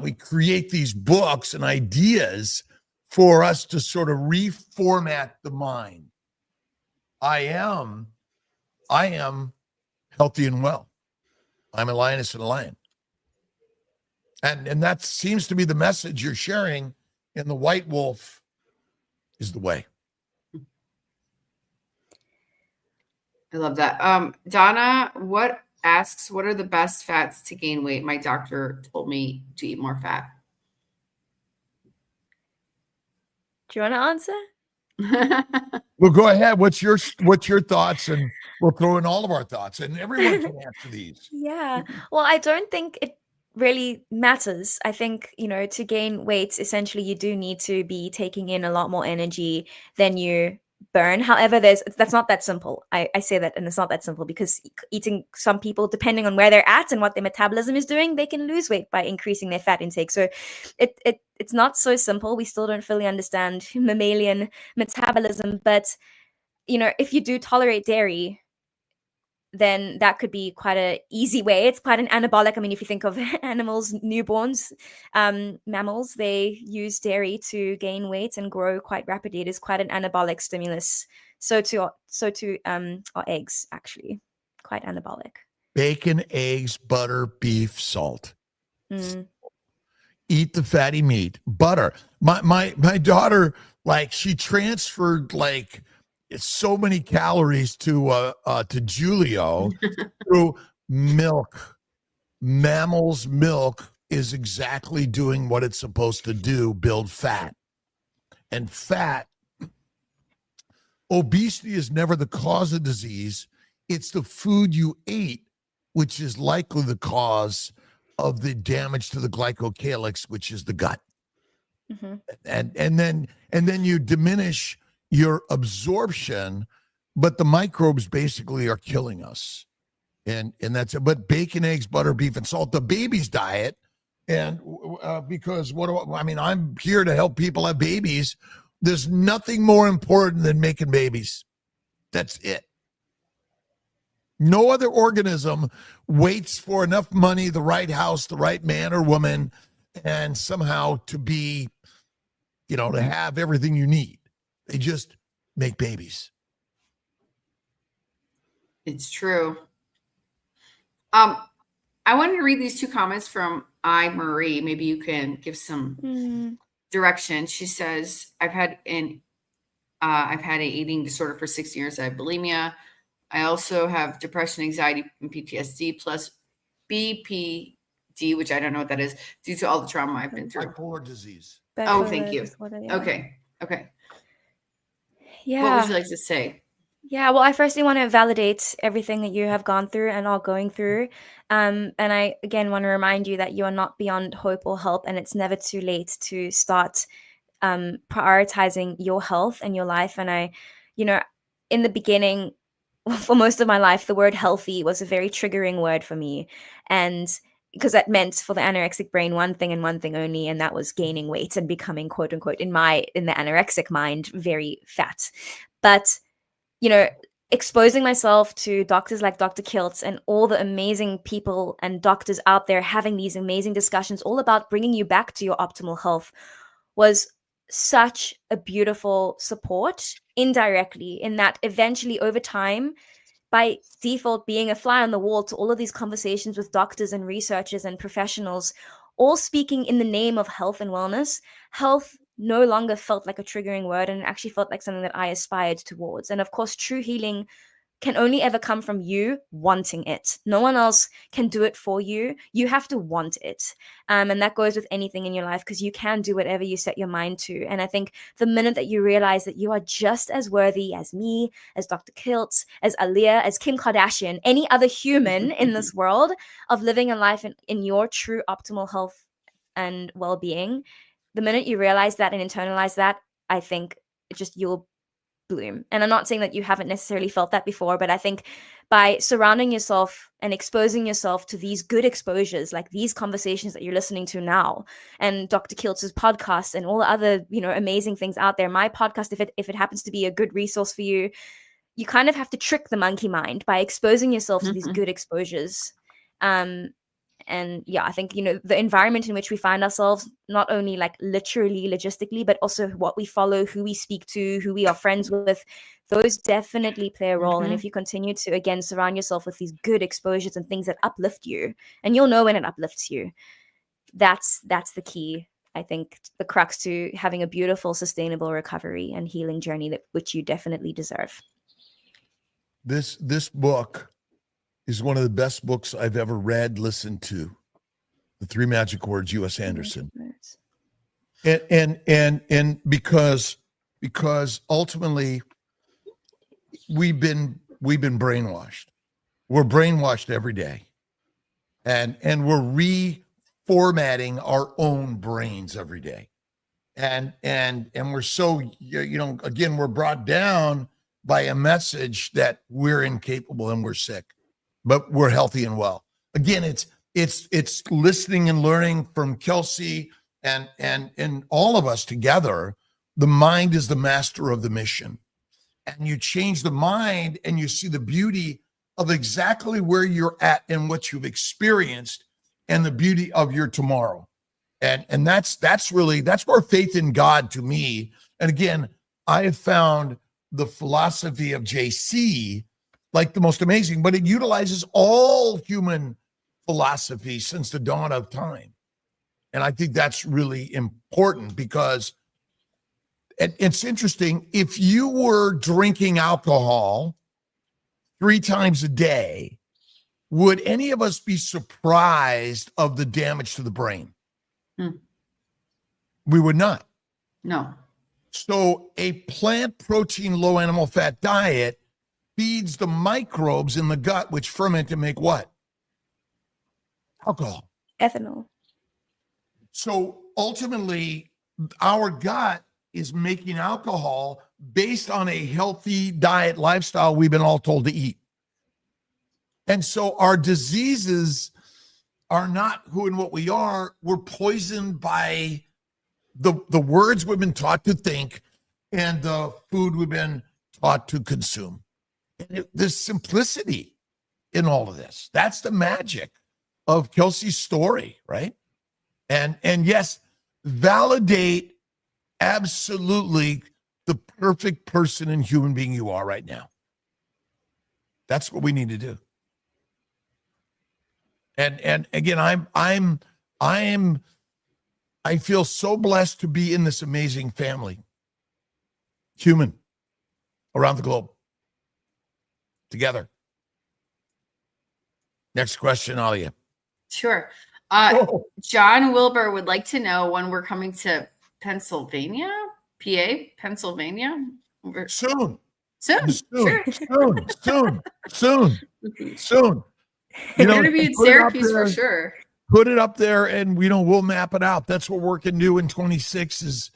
[SPEAKER 1] we create these books and ideas for us to sort of reformat the mind. I am healthy and well. I'm a lioness and a lion. And that seems to be the message you're sharing in the white wolf is the way.
[SPEAKER 3] I love that. Donna, asks, what are the best fats to gain weight? My doctor told me to eat more fat.
[SPEAKER 4] Do you want to answer?
[SPEAKER 1] Well, go ahead. What's your thoughts? And we'll throw in all of our thoughts, and everyone can answer these.
[SPEAKER 4] Yeah. Well, I don't think it really matters. I think, to gain weight, essentially you do need to be taking in a lot more energy than you burn. However, that's not that simple. I say that, and it's not that simple, because some people, depending on where they're at and what their metabolism is doing, they can lose weight by increasing their fat intake. So it's not so simple. We still don't fully understand mammalian metabolism, but if you do tolerate dairy, then that could be quite an easy way. It's quite an anabolic. I mean, if you think of animals, newborns, mammals, they use dairy to gain weight and grow quite rapidly. It is quite an anabolic stimulus. So too are eggs, actually, quite anabolic.
[SPEAKER 1] Bacon, eggs, butter, beef, salt. Eat the fatty meat. Butter. My daughter, she transferred so many calories to Julio through milk. Mammal's milk is exactly doing what it's supposed to do, build fat. And obesity is never the cause of disease. It's the food you ate, which is likely the cause of the damage to the glycocalyx, which is the gut. And then you diminish your absorption, but the microbes basically are killing us. And that's it. But bacon, eggs, butter, beef, and salt, the baby's diet. And because I'm here to help people have babies. There's nothing more important than making babies. That's it. No other organism waits for enough money, the right house, the right man or woman, and somehow to be, to have everything you need. They just make babies.
[SPEAKER 3] It's true. I wanted to read these 2 comments from Marie. Maybe you can give some direction. She says, I've had an eating disorder for 6 years. I have bulimia. I also have depression, anxiety, and PTSD plus BPD, which I don't know what that is, due to all the trauma I've been through.
[SPEAKER 1] Bipolar disease.
[SPEAKER 3] Oh, thank you.
[SPEAKER 4] Disorder, yeah.
[SPEAKER 3] Okay.
[SPEAKER 4] Yeah.
[SPEAKER 3] What would you like to say?
[SPEAKER 4] Yeah, well, I firstly want to validate everything that you have gone through and are going through. And I, again, want to remind you that you are not beyond hope or help, and it's never too late to start prioritizing your health and your life. And I, in the beginning, for most of my life, the word healthy was a very triggering word for me. And because that meant for the anorexic brain one thing and one thing only, and that was gaining weight and becoming, quote unquote, in the anorexic mind, very fat. But exposing myself to doctors like Dr. Kiltz and all the amazing people and doctors out there having these amazing discussions all about bringing you back to your optimal health was such a beautiful support indirectly, in that eventually over time, by default, being a fly on the wall to all of these conversations with doctors and researchers and professionals, all speaking in the name of health and wellness, health no longer felt like a triggering word, and it actually felt like something that I aspired towards. And of course, true healing can only ever come from you wanting it. No one else can do it for you. You have to want it. And that goes with anything in your life, because you can do whatever you set your mind to. And I think the minute that you realize that you are just as worthy as me, as Dr. Kiltz, as Aaliyah, as Kim Kardashian, any other human in this world, of living a life in your true optimal health and well-being, the minute you realize that and internalize that, I think you'll bloom. And I'm not saying that you haven't necessarily felt that before, but I think by surrounding yourself and exposing yourself to these good exposures, like these conversations that you're listening to now, and Dr. Kiltz's podcast and all the other, amazing things out there, my podcast, if it happens to be a good resource for you, you kind of have to trick the monkey mind by exposing yourself to these good exposures. And yeah, I think, the environment in which we find ourselves, not only like literally, logistically, but also what we follow, who we speak to, who we are friends with, those definitely play a role. And if you continue to, again, surround yourself with these good exposures and things that uplift you, and you'll know when it uplifts you, that's the key, I think, the crux to having a beautiful, sustainable recovery and healing journey which you definitely deserve.
[SPEAKER 1] This book is one of the best books I've ever read, listened to. The 3 Magic Words, U.S. Anderson. And because ultimately we've been brainwashed. We're brainwashed every day. And we're reformatting our own brains every day. And we're so, again, we're brought down by a message that we're incapable and we're sick, but we're healthy and well. Again, it's listening and learning from Kelsey and all of us together. The mind is the master of the mission. And you change the mind and you see the beauty of exactly where you're at and what you've experienced and the beauty of your tomorrow. And that's where faith in God, to me. And again, I have found the philosophy of JC like the most amazing, but it utilizes all human philosophy since the dawn of time. And I think that's really important, because it's interesting. If you were drinking alcohol 3 times a day, would any of us be surprised of the damage to the brain? We would not.
[SPEAKER 3] No.
[SPEAKER 1] So a plant protein, low animal fat diet feeds the microbes in the gut, which ferment and make what? Alcohol.
[SPEAKER 4] Ethanol.
[SPEAKER 1] So ultimately, our gut is making alcohol based on a healthy diet lifestyle we've been all told to eat. And so our diseases are not who and what we are. We're poisoned by the words we've been taught to think and the food we've been taught to consume. And this simplicity in all of this. That's the magic of Kelsey's story, right? And yes, validate absolutely the perfect person and human being you are right now. That's what we need to do. And again, I feel so blessed to be in this amazing family, human, around the globe, together. Next question, Alia.
[SPEAKER 3] Sure. John Wilbur would like to know when we're coming to Pennsylvania, PA, Pennsylvania.
[SPEAKER 1] Soon.
[SPEAKER 3] Soon. Sure.
[SPEAKER 1] Soon.
[SPEAKER 3] You're going to be in Syracuse for sure.
[SPEAKER 1] Put it up there, and we'll map it out. That's what we're going to do in 26 is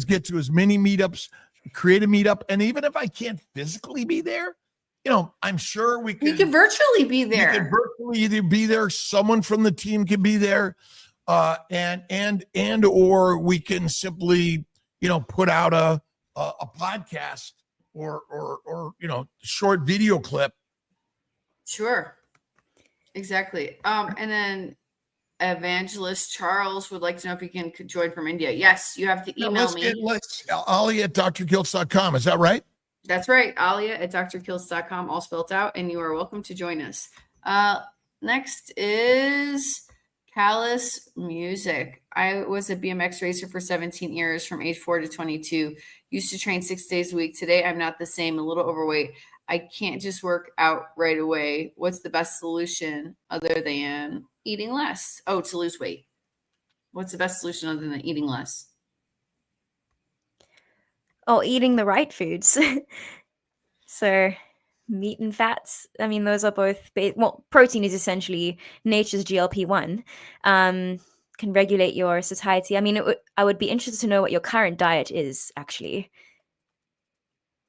[SPEAKER 1] get to as many meetups, create a meetup, and even if I can't physically be there, I'm sure we can.
[SPEAKER 3] You can virtually be there.
[SPEAKER 1] We can virtually either be there. Someone from the team can be there, or we can simply, put out a podcast or short video clip.
[SPEAKER 3] Sure. Exactly. And then Evangelist Charles would like to know if you can join from India. Yes, you have to email me.
[SPEAKER 1] Let's Ali@drkiltz.com. Is that right?
[SPEAKER 3] That's right. Alia@drkiltz.com, all spelled out, and you are welcome to join us. Next is Callous Music. I was a BMX racer for 17 years from age 4 to 22. Used to train 6 days a week. Today, I'm not the same, a little overweight. I can't just work out right away. What's the best solution other than eating less? Oh, to lose weight. What's the best solution other than eating less?
[SPEAKER 4] Oh, eating the right foods. So meat and fats, I mean, those are both, protein is essentially nature's GLP-1. Can regulate your satiety. I mean, I would be interested to know what your current diet is, actually.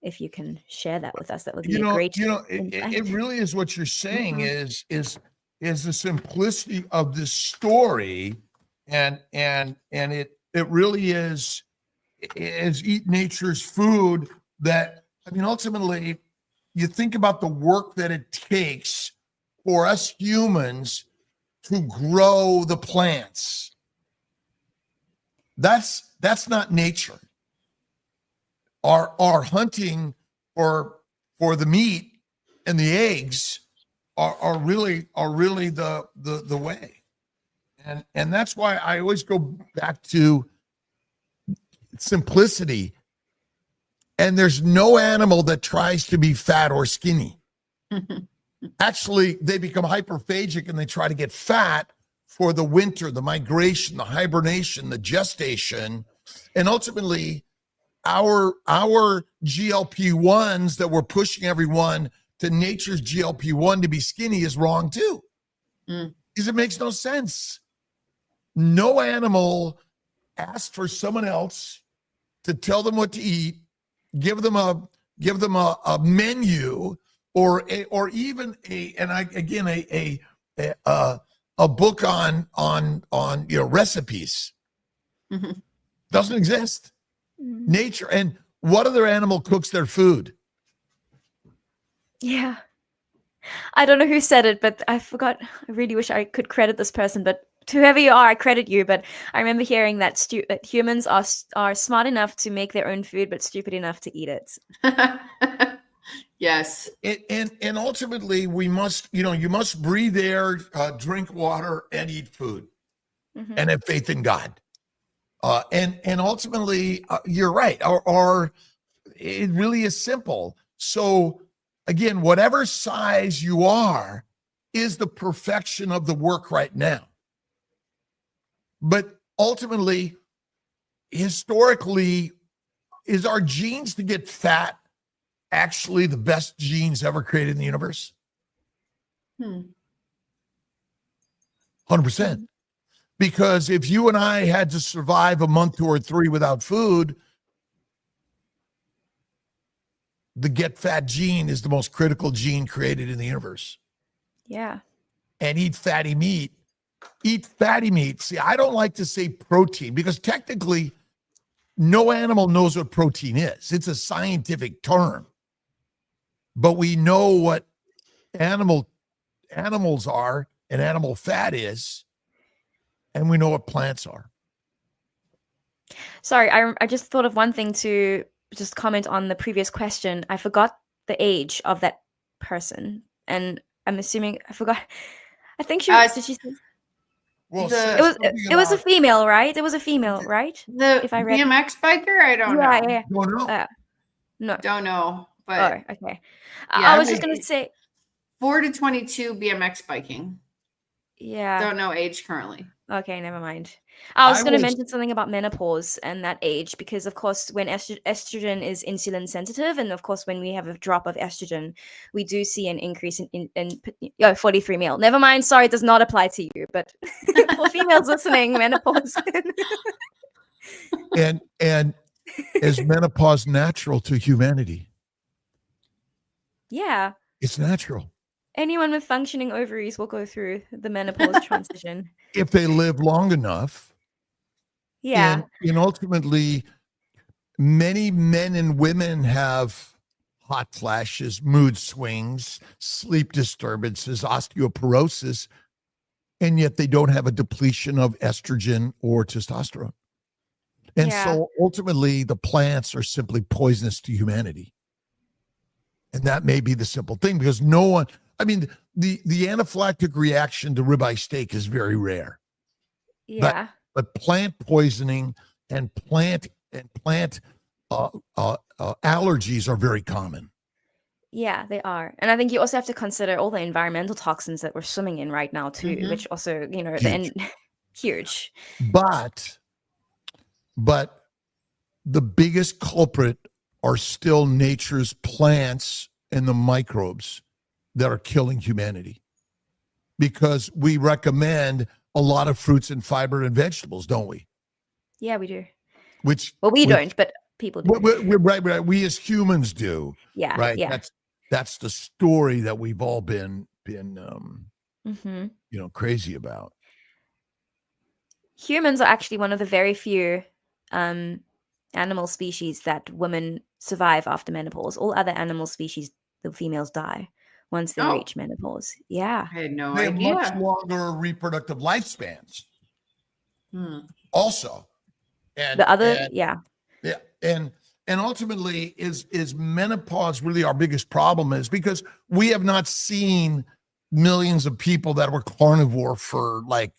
[SPEAKER 4] If you can share that with us, that would be great.
[SPEAKER 1] It really is what you're saying is the simplicity of this story, and it really is eat nature's food. That, I mean, ultimately, you think about the work that it takes for us humans to grow the plants. That's not nature. Our hunting for the meat and the eggs are really the way, and that's why I always go back to simplicity. And there's no animal that tries to be fat or skinny. Actually, they become hyperphagic and they try to get fat for the winter, the migration, the hibernation, the gestation, and ultimately our GLP-1s that we're pushing everyone to nature's GLP-1 to be skinny is wrong too. Because it makes no sense. No animal asked for someone else to tell them what to eat, give them a menu or even a book on recipes. Doesn't exist. Nature. And what other animal cooks their food?
[SPEAKER 4] Yeah. I don't know who said it, but I forgot. I really wish I could credit this person, but whoever you are, I credit you. But I remember hearing that humans are smart enough to make their own food, but stupid enough to eat it.
[SPEAKER 3] Yes.
[SPEAKER 1] And ultimately, we must, you must breathe air, drink water, and eat food, and have faith in God. And ultimately, you're right. Or it really is simple. So again, whatever size you are is the perfection of the work right now. But ultimately, historically, is our genes to get fat actually the best genes ever created in the universe? 100%. Because if you and I had to survive a month, 2 or 3 without food, the get fat gene is the most critical gene created in the universe.
[SPEAKER 4] Yeah.
[SPEAKER 1] And eat fatty meat. Eat fatty meat. See, I don't like to say protein because technically no animal knows what protein is. It's a scientific term. But we know what animal animals are and animal fat is, and we know what plants are.
[SPEAKER 4] Sorry, I just thought of one thing to just comment on the previous question. I forgot the age of that person, and I'm assuming I forgot. I think did she say?
[SPEAKER 1] Well,
[SPEAKER 4] It was a female, right? It was a female, right?
[SPEAKER 3] The
[SPEAKER 4] If I read
[SPEAKER 3] BMX biker, I don't know.
[SPEAKER 4] Yeah.
[SPEAKER 1] Don't know.
[SPEAKER 4] No.
[SPEAKER 3] Don't know, but
[SPEAKER 4] Oh, okay.
[SPEAKER 3] Yeah,
[SPEAKER 4] I was just gonna say
[SPEAKER 3] 4 to 22 BMX biking.
[SPEAKER 4] Yeah.
[SPEAKER 3] Don't know age currently.
[SPEAKER 4] Okay, never mind. I was going to mention something about menopause and that age because, of course, when estrogen is insulin sensitive, and of course, when we have a drop of estrogen, we do see an increase in 43 male. Never mind. Sorry, it does not apply to you, but for females listening, menopause.
[SPEAKER 1] and is menopause natural to humanity?
[SPEAKER 4] Yeah.
[SPEAKER 1] It's natural.
[SPEAKER 4] Anyone with functioning ovaries will go through the menopause transition.
[SPEAKER 1] If they live long enough.
[SPEAKER 4] Yeah.
[SPEAKER 1] And ultimately, many men and women have hot flashes, mood swings, sleep disturbances, osteoporosis, and yet they don't have a depletion of estrogen or testosterone. And so ultimately, the plants are simply poisonous to humanity. And that may be the simple thing, because no one, I mean, the anaphylactic reaction to ribeye steak is very rare.
[SPEAKER 4] Yeah.
[SPEAKER 1] But plant poisoning and plant allergies are very common.
[SPEAKER 4] Yeah, they are. And I think you also have to consider all the environmental toxins that we're swimming in right now too, which also,
[SPEAKER 1] Huge.
[SPEAKER 4] Huge.
[SPEAKER 1] But the biggest culprit are still nature's plants and the microbes that are killing humanity, because we recommend a lot of fruits and fiber and vegetables, don't we?
[SPEAKER 4] Yeah, we do.
[SPEAKER 1] We
[SPEAKER 4] don't, but people do.
[SPEAKER 1] Right. We as humans do.
[SPEAKER 4] Yeah.
[SPEAKER 1] Right.
[SPEAKER 4] Yeah.
[SPEAKER 1] That's the story that we've all been crazy about.
[SPEAKER 4] Humans are actually one of the very few animal species that women survive after menopause. All other animal species, the females die once they reach menopause. Yeah.
[SPEAKER 3] I had no
[SPEAKER 1] They
[SPEAKER 3] idea.
[SPEAKER 1] have much longer reproductive lifespans. Also. And
[SPEAKER 4] the other,
[SPEAKER 1] and ultimately is menopause really our biggest problem, is because we have not seen millions of people that were carnivore for like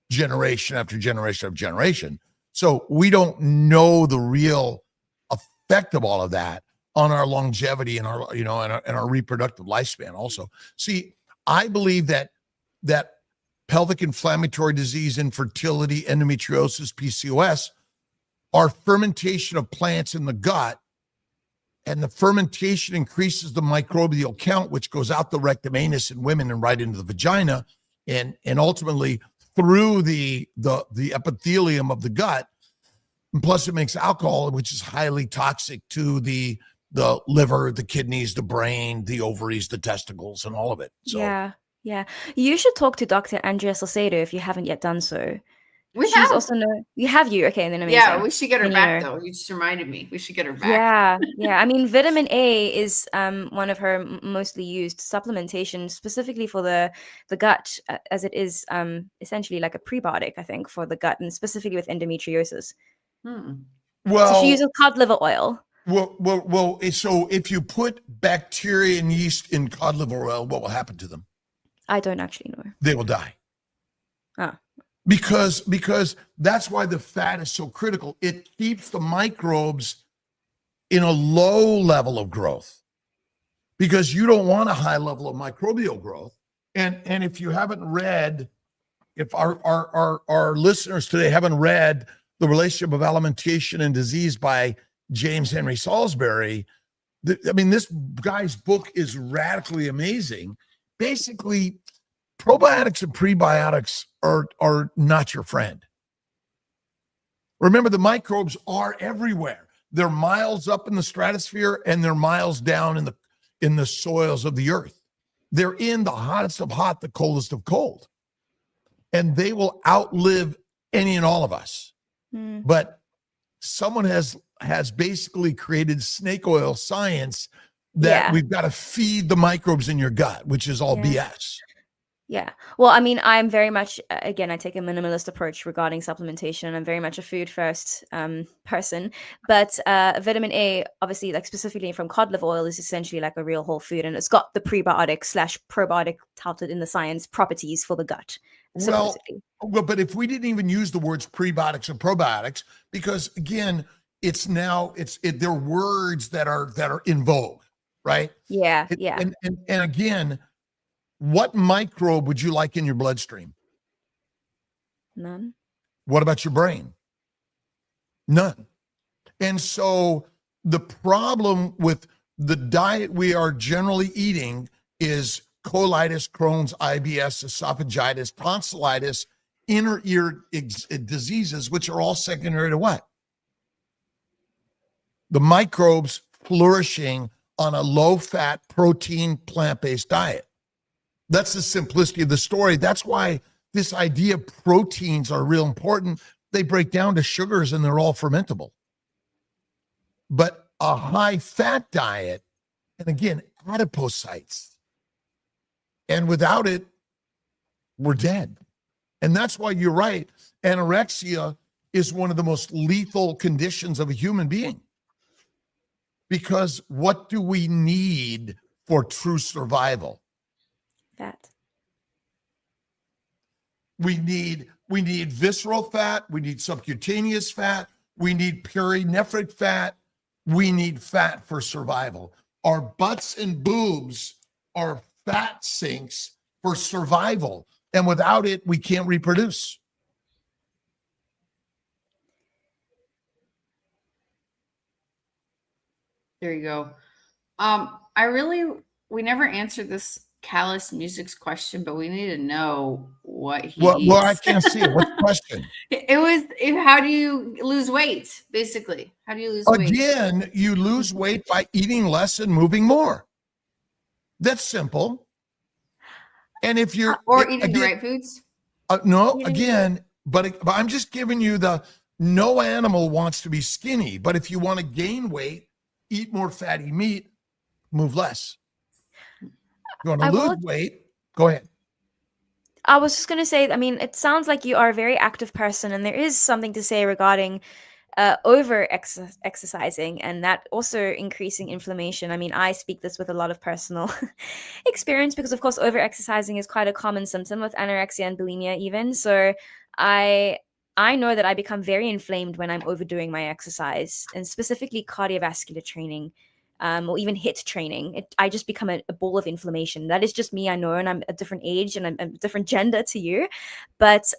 [SPEAKER 1] generation after generation after generation. So we don't know the real effect of all of that on our longevity and our, and our reproductive lifespan also. See, I believe that pelvic inflammatory disease, infertility, endometriosis, PCOS are fermentation of plants in the gut, and the fermentation increases the microbial count, which goes out the rectum, anus in women and right into the vagina, and ultimately through the epithelium of the gut. And plus, it makes alcohol, which is highly toxic to the liver, the kidneys, the brain, the ovaries, the testicles, and all of it. So,
[SPEAKER 4] yeah. You should talk to Dr. Andrea Salcedo if you haven't yet done so.
[SPEAKER 3] You have?
[SPEAKER 4] Okay, and then amazing.
[SPEAKER 3] Yeah, we should get her back though. You just reminded me. We should get her
[SPEAKER 4] Yeah.
[SPEAKER 3] back.
[SPEAKER 4] I mean, vitamin A is one of her mostly used supplementation, specifically for the gut, as it is essentially like a prebiotic, I think, for the gut, and specifically with endometriosis.
[SPEAKER 1] Well,
[SPEAKER 4] so she uses cod liver oil.
[SPEAKER 1] Well. So if you put bacteria and yeast in cod liver oil, what will happen to them?
[SPEAKER 4] I don't actually know.
[SPEAKER 1] They will die.
[SPEAKER 4] Ah.
[SPEAKER 1] Because that's why the fat is so critical. It keeps the microbes in a low level of growth, because you don't want a high level of microbial growth. And if you haven't read, if our listeners today haven't read The Relationship of Alimentation and Disease by James Henry Salisbury, this guy's book is radically amazing. Basically, probiotics and prebiotics are not your friend. Remember, the microbes are everywhere. They're miles up in the stratosphere and they're miles down in the soils of the earth. They're in the hottest of hot, the coldest of cold. And they will outlive any and all of us. But someone has basically created snake oil science that we've got to feed the microbes in your gut, which is all BS.
[SPEAKER 4] Yeah. Well, I mean, I'm very much, again, I take a minimalist approach regarding supplementation. I'm very much a food first person. But vitamin A, obviously, like specifically from cod liver oil, is essentially like a real whole food. And it's got the prebiotic / probiotic touted in the science properties for the gut, supposedly.
[SPEAKER 1] Well, but if we didn't even use the words prebiotics and probiotics, because again, they're words that are in vogue, right?
[SPEAKER 4] Yeah. Yeah.
[SPEAKER 1] And again, what microbe would you like in your bloodstream?
[SPEAKER 4] None.
[SPEAKER 1] What about your brain? None. And so the problem with the diet we are generally eating is colitis, Crohn's, IBS, esophagitis, tonsillitis, inner ear diseases, which are all secondary to what? The microbes flourishing on a low-fat, protein, plant-based diet. That's the simplicity of the story. That's why this idea of proteins are real important. They break down to sugars and they're all fermentable. But a high-fat diet, and again, adipocytes, and without it, we're dead. And that's why you're right. Anorexia is one of the most lethal conditions of a human being. Because what do we need for true survival?
[SPEAKER 4] Fat.
[SPEAKER 1] We need visceral fat, we need subcutaneous fat, we need perinephric fat, we need fat for survival. Our butts and boobs are fat sinks for survival, and without it, we can't reproduce.
[SPEAKER 3] There you go. We never answered this Callous Music's question, but we need to know what he eats.
[SPEAKER 1] Well, I can't see it. What's the question?
[SPEAKER 3] It was, how do you lose weight, basically? How do you lose weight?
[SPEAKER 1] Again, you lose weight by eating less and moving more. That's simple. And if you're...
[SPEAKER 3] eating the right foods?
[SPEAKER 1] No, again, but I'm just giving you no animal wants to be skinny, but if you want to gain weight, eat more fatty meat, move less. You want to lose weight, go ahead.
[SPEAKER 4] I was just going to say, I mean, it sounds like you are a very active person, and there is something to say regarding over exercising and that also increasing inflammation. I mean, I speak this with a lot of personal experience because, of course, over exercising is quite a common symptom with anorexia and bulimia even. So I know that I become very inflamed when I'm overdoing my exercise, and specifically cardiovascular training. Or even HIIT training. I just become a ball of inflammation. That is just me, I know, and I'm a different age and I'm a different gender to you. But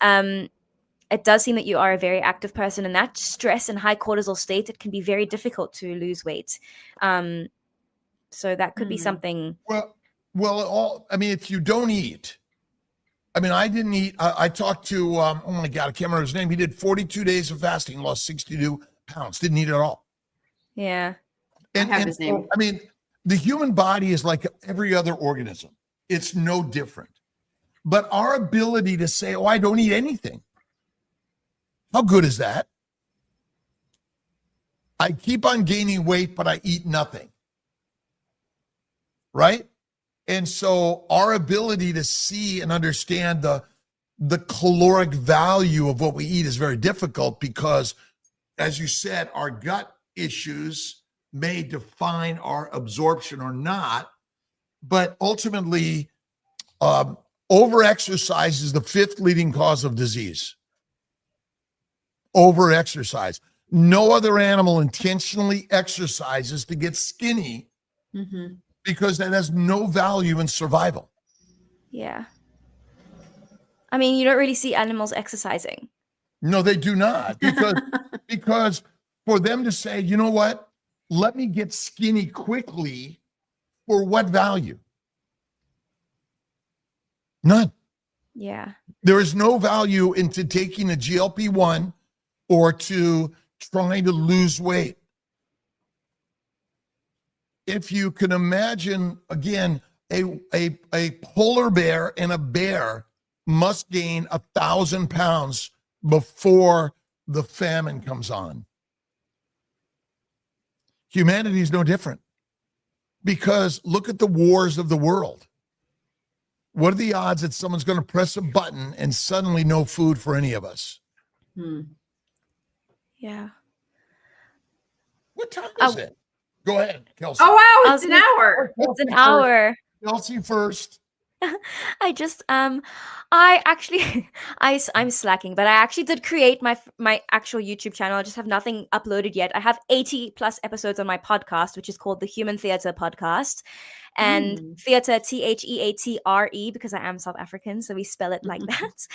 [SPEAKER 4] it does seem that you are a very active person, and that stress and high cortisol state, it can be very difficult to lose weight. So that could be something.
[SPEAKER 1] Well, if you don't eat, I didn't eat. I talked to, oh my God, I can't remember his name. He did 42 days of fasting, lost 62 pounds, didn't eat at all.
[SPEAKER 4] Yeah.
[SPEAKER 3] And I have his name.
[SPEAKER 1] The human body is like every other organism. It's no different. But our ability to say, oh, I don't eat anything. How good is that? I keep on gaining weight, but I eat nothing. Right? And so our ability to see and understand the caloric value of what we eat is very difficult because, as you said, our gut issues may define our absorption or not, but ultimately, overexercise is the 5th leading cause of disease. Overexercise. No other animal intentionally exercises to get skinny because that has no value in survival.
[SPEAKER 4] Yeah. You don't really see animals exercising.
[SPEAKER 1] No, they do not, because for them to say, you know what? Let me get skinny quickly, for what value? None.
[SPEAKER 4] Yeah.
[SPEAKER 1] There is no value into taking a GLP-1 or to trying to lose weight. If you can imagine, again, a polar bear and a bear must gain 1,000 pounds before the famine comes on. Humanity is no different, because look at the wars of the world. What are the odds that someone's going to press a button and suddenly no food for any of us?
[SPEAKER 4] Yeah.
[SPEAKER 1] What time is it? Go ahead, Kelsey.
[SPEAKER 3] Oh, wow. It's an hour.
[SPEAKER 4] It's an hour.
[SPEAKER 1] Kelsey first.
[SPEAKER 4] I just I actually I'm slacking, but I actually did create my actual YouTube channel. I just have nothing uploaded yet. I have 80 plus episodes on my podcast, which is called the Human Theatre Podcast. And theatre, THEATRE, because I am South African, so we spell it like that.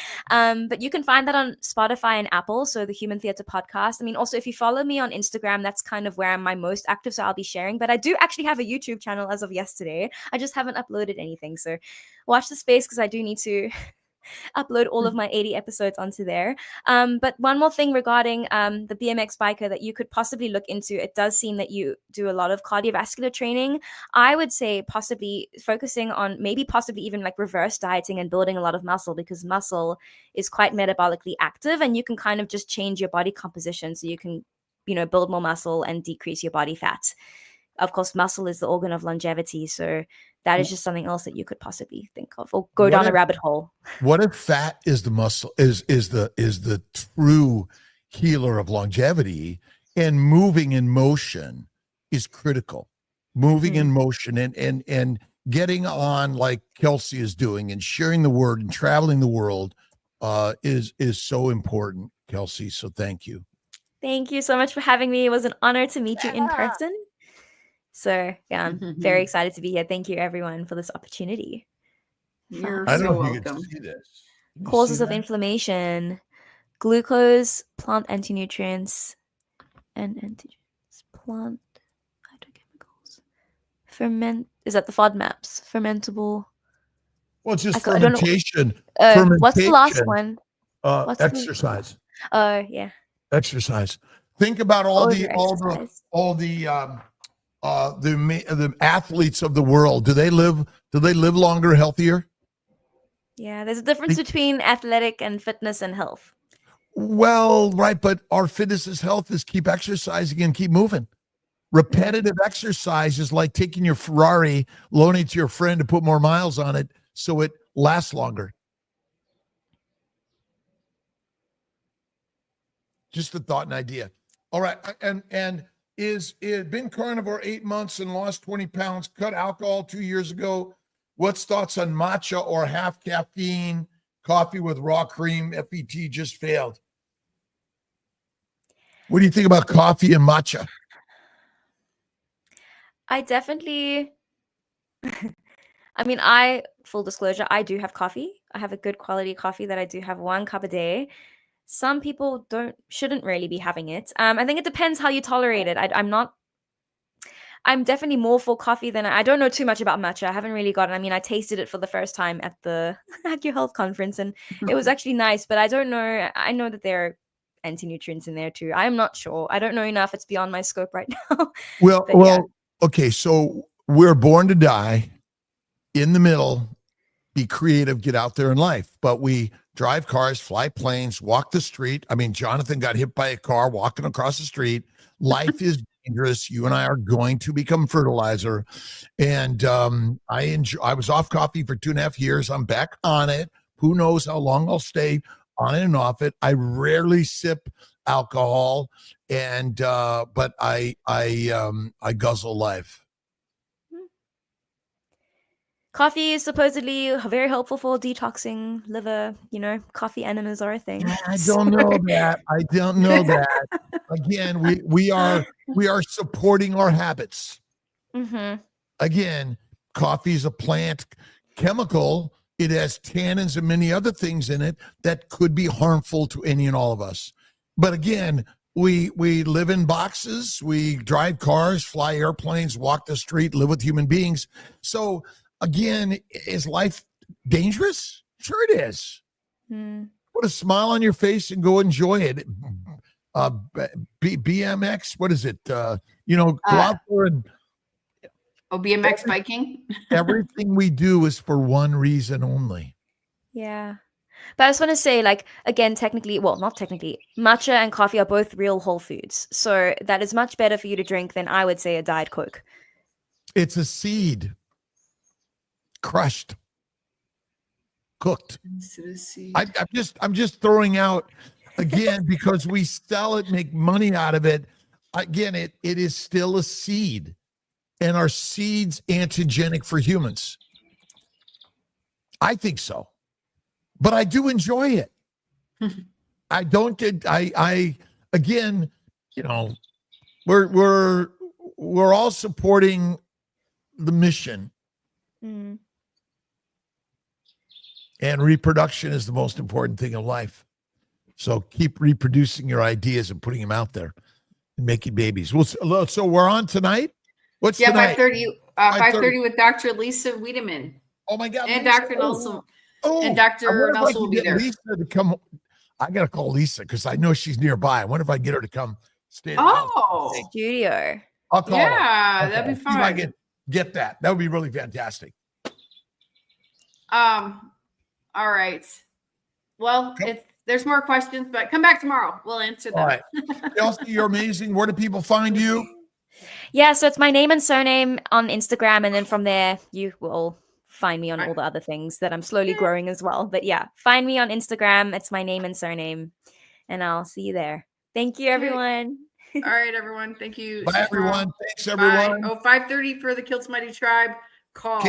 [SPEAKER 4] But you can find that on Spotify and Apple, so the Human Theatre Podcast. I mean, also if you follow me on Instagram, that's kind of where I'm my most active, so I'll be sharing. But I do actually have a YouTube channel as of yesterday. I just haven't uploaded anything, so watch the space because I do need to upload all of my 80 episodes onto there. But one more thing regarding the BMX biker that you could possibly look into. It does seem that you do a lot of cardiovascular training. I would say possibly focusing on maybe possibly even like reverse dieting and building a lot of muscle, because muscle is quite metabolically active and you can kind of just change your body composition so you can, build more muscle and decrease your body fat. Of course, muscle is the organ of longevity, so that is just something else that you could possibly think of or go down a rabbit hole.
[SPEAKER 1] What if fat is the muscle, is the true healer of longevity, and moving in motion is critical. Moving in motion and getting on like Kelsey is doing and sharing the word and traveling the world is so important, Kelsey. So thank you.
[SPEAKER 4] Thank you so much for having me. It was an honor to meet you in person. So yeah, I'm very excited to be here. Thank you everyone for this opportunity.
[SPEAKER 3] You're
[SPEAKER 1] I don't
[SPEAKER 3] so
[SPEAKER 1] know if you
[SPEAKER 3] welcome.
[SPEAKER 1] can see this. Can you
[SPEAKER 4] Causes
[SPEAKER 1] see
[SPEAKER 4] of
[SPEAKER 1] that?
[SPEAKER 4] inflammation, glucose, plant anti-nutrients, and antigens, plant phytochemicals. Is that the FODMAPs? Fermentable.
[SPEAKER 1] Well, it's just
[SPEAKER 4] I don't know.
[SPEAKER 1] fermentation.
[SPEAKER 4] What's the last one?
[SPEAKER 1] Exercise.
[SPEAKER 4] Oh, yeah.
[SPEAKER 1] Exercise. Think about all the athletes of the world. Do they live longer, healthier?
[SPEAKER 4] Yeah, there's a difference between athletic and fitness and health.
[SPEAKER 1] Well, right, but our fitness is health is keep exercising and keep moving. Repetitive exercise is like taking your Ferrari, loaning it to your friend to put more miles on it so it lasts longer. Just a thought and idea. All right, and is been carnivore 8 months and lost 20 pounds, cut alcohol 2 years ago. What's thoughts on matcha or half caffeine coffee with raw cream? FET just failed. What do you think about coffee and matcha?
[SPEAKER 4] I definitely, full disclosure, I do have coffee. I have a good quality coffee that I do have 1 cup a day. Some people shouldn't really be having it. I think it depends how you tolerate it. I'm definitely more for coffee than I don't know too much about matcha. I haven't really gotten. I tasted it for the first time at the AccuHealth conference, and it was actually nice. But I don't know. I know that there are anti-nutrients in there too. I'm not sure. I don't know enough. It's beyond my scope right now.
[SPEAKER 1] Well, okay. So we're born to die. In the middle, be creative, get out there in life. But we drive cars, fly planes, walk the street. Jonathan got hit by a car walking across the street. Life is dangerous. You and I are going to become fertilizer. And I was off coffee for 2.5 years. I'm back on it. Who knows how long I'll stay on it and off it. I rarely sip alcohol, and but I guzzle life.
[SPEAKER 4] Coffee is supposedly very helpful for detoxing liver. Coffee enemas are a thing.
[SPEAKER 1] I don't know that. Again, we are supporting our habits.
[SPEAKER 4] Mm-hmm.
[SPEAKER 1] Again, coffee is a plant chemical. It has tannins and many other things in it that could be harmful to any and all of us. But again, we live in boxes, we drive cars, fly airplanes, walk the street, live with human beings. So again, is life dangerous? Sure it is. Put a smile on your face and go enjoy it. BMX, what is it? Go out there and
[SPEAKER 3] BMX biking.
[SPEAKER 1] Everything we do is for one reason only.
[SPEAKER 4] Yeah. But I just want to say, again, not technically, matcha and coffee are both real whole foods. So that is much better for you to drink than I would say a Diet Coke.
[SPEAKER 1] It's a seed. Crushed. cooked.
[SPEAKER 3] Instead of seed.
[SPEAKER 1] I'm just throwing out again because we sell it, make money out of it. Again, it is still a seed, and are seeds antigenic for humans? I think so, but I do enjoy it. I don't get. I again, you know, we're all supporting the mission.
[SPEAKER 4] Mm.
[SPEAKER 1] And reproduction is the most important thing in life. So keep reproducing your ideas and putting them out there and making babies. So we're on tonight. What's tonight?
[SPEAKER 3] 5:30. 5:30 with Dr. Lisa Wiedemann.
[SPEAKER 1] Oh my God.
[SPEAKER 3] And
[SPEAKER 1] Lisa.
[SPEAKER 3] Dr. Nelson.
[SPEAKER 1] Oh,
[SPEAKER 3] And Dr. Nelson will be there.
[SPEAKER 1] Lisa to come. I got to call Lisa because I know she's nearby. I wonder if I can get her to come stay at the house.
[SPEAKER 4] Studio.
[SPEAKER 1] I'll call her.
[SPEAKER 3] Yeah, that'd be
[SPEAKER 1] See if I
[SPEAKER 3] fun.
[SPEAKER 1] can get that. That would be really fantastic.
[SPEAKER 3] All right. Well, there's more questions, but come back tomorrow. We'll answer them.
[SPEAKER 1] All right. Kelsey, you're amazing. Where do people find you?
[SPEAKER 4] Yeah, so it's my name and surname on Instagram, and then from there you will find me on all the other things that I'm slowly growing as well. But yeah, find me on Instagram. It's my name and surname, and I'll see you there. Thank you, everyone.
[SPEAKER 3] All right, everyone. Thank you.
[SPEAKER 1] Bye, everyone. Thanks, everyone.
[SPEAKER 3] Bye. 5:30 for the Kilts Mighty Tribe call.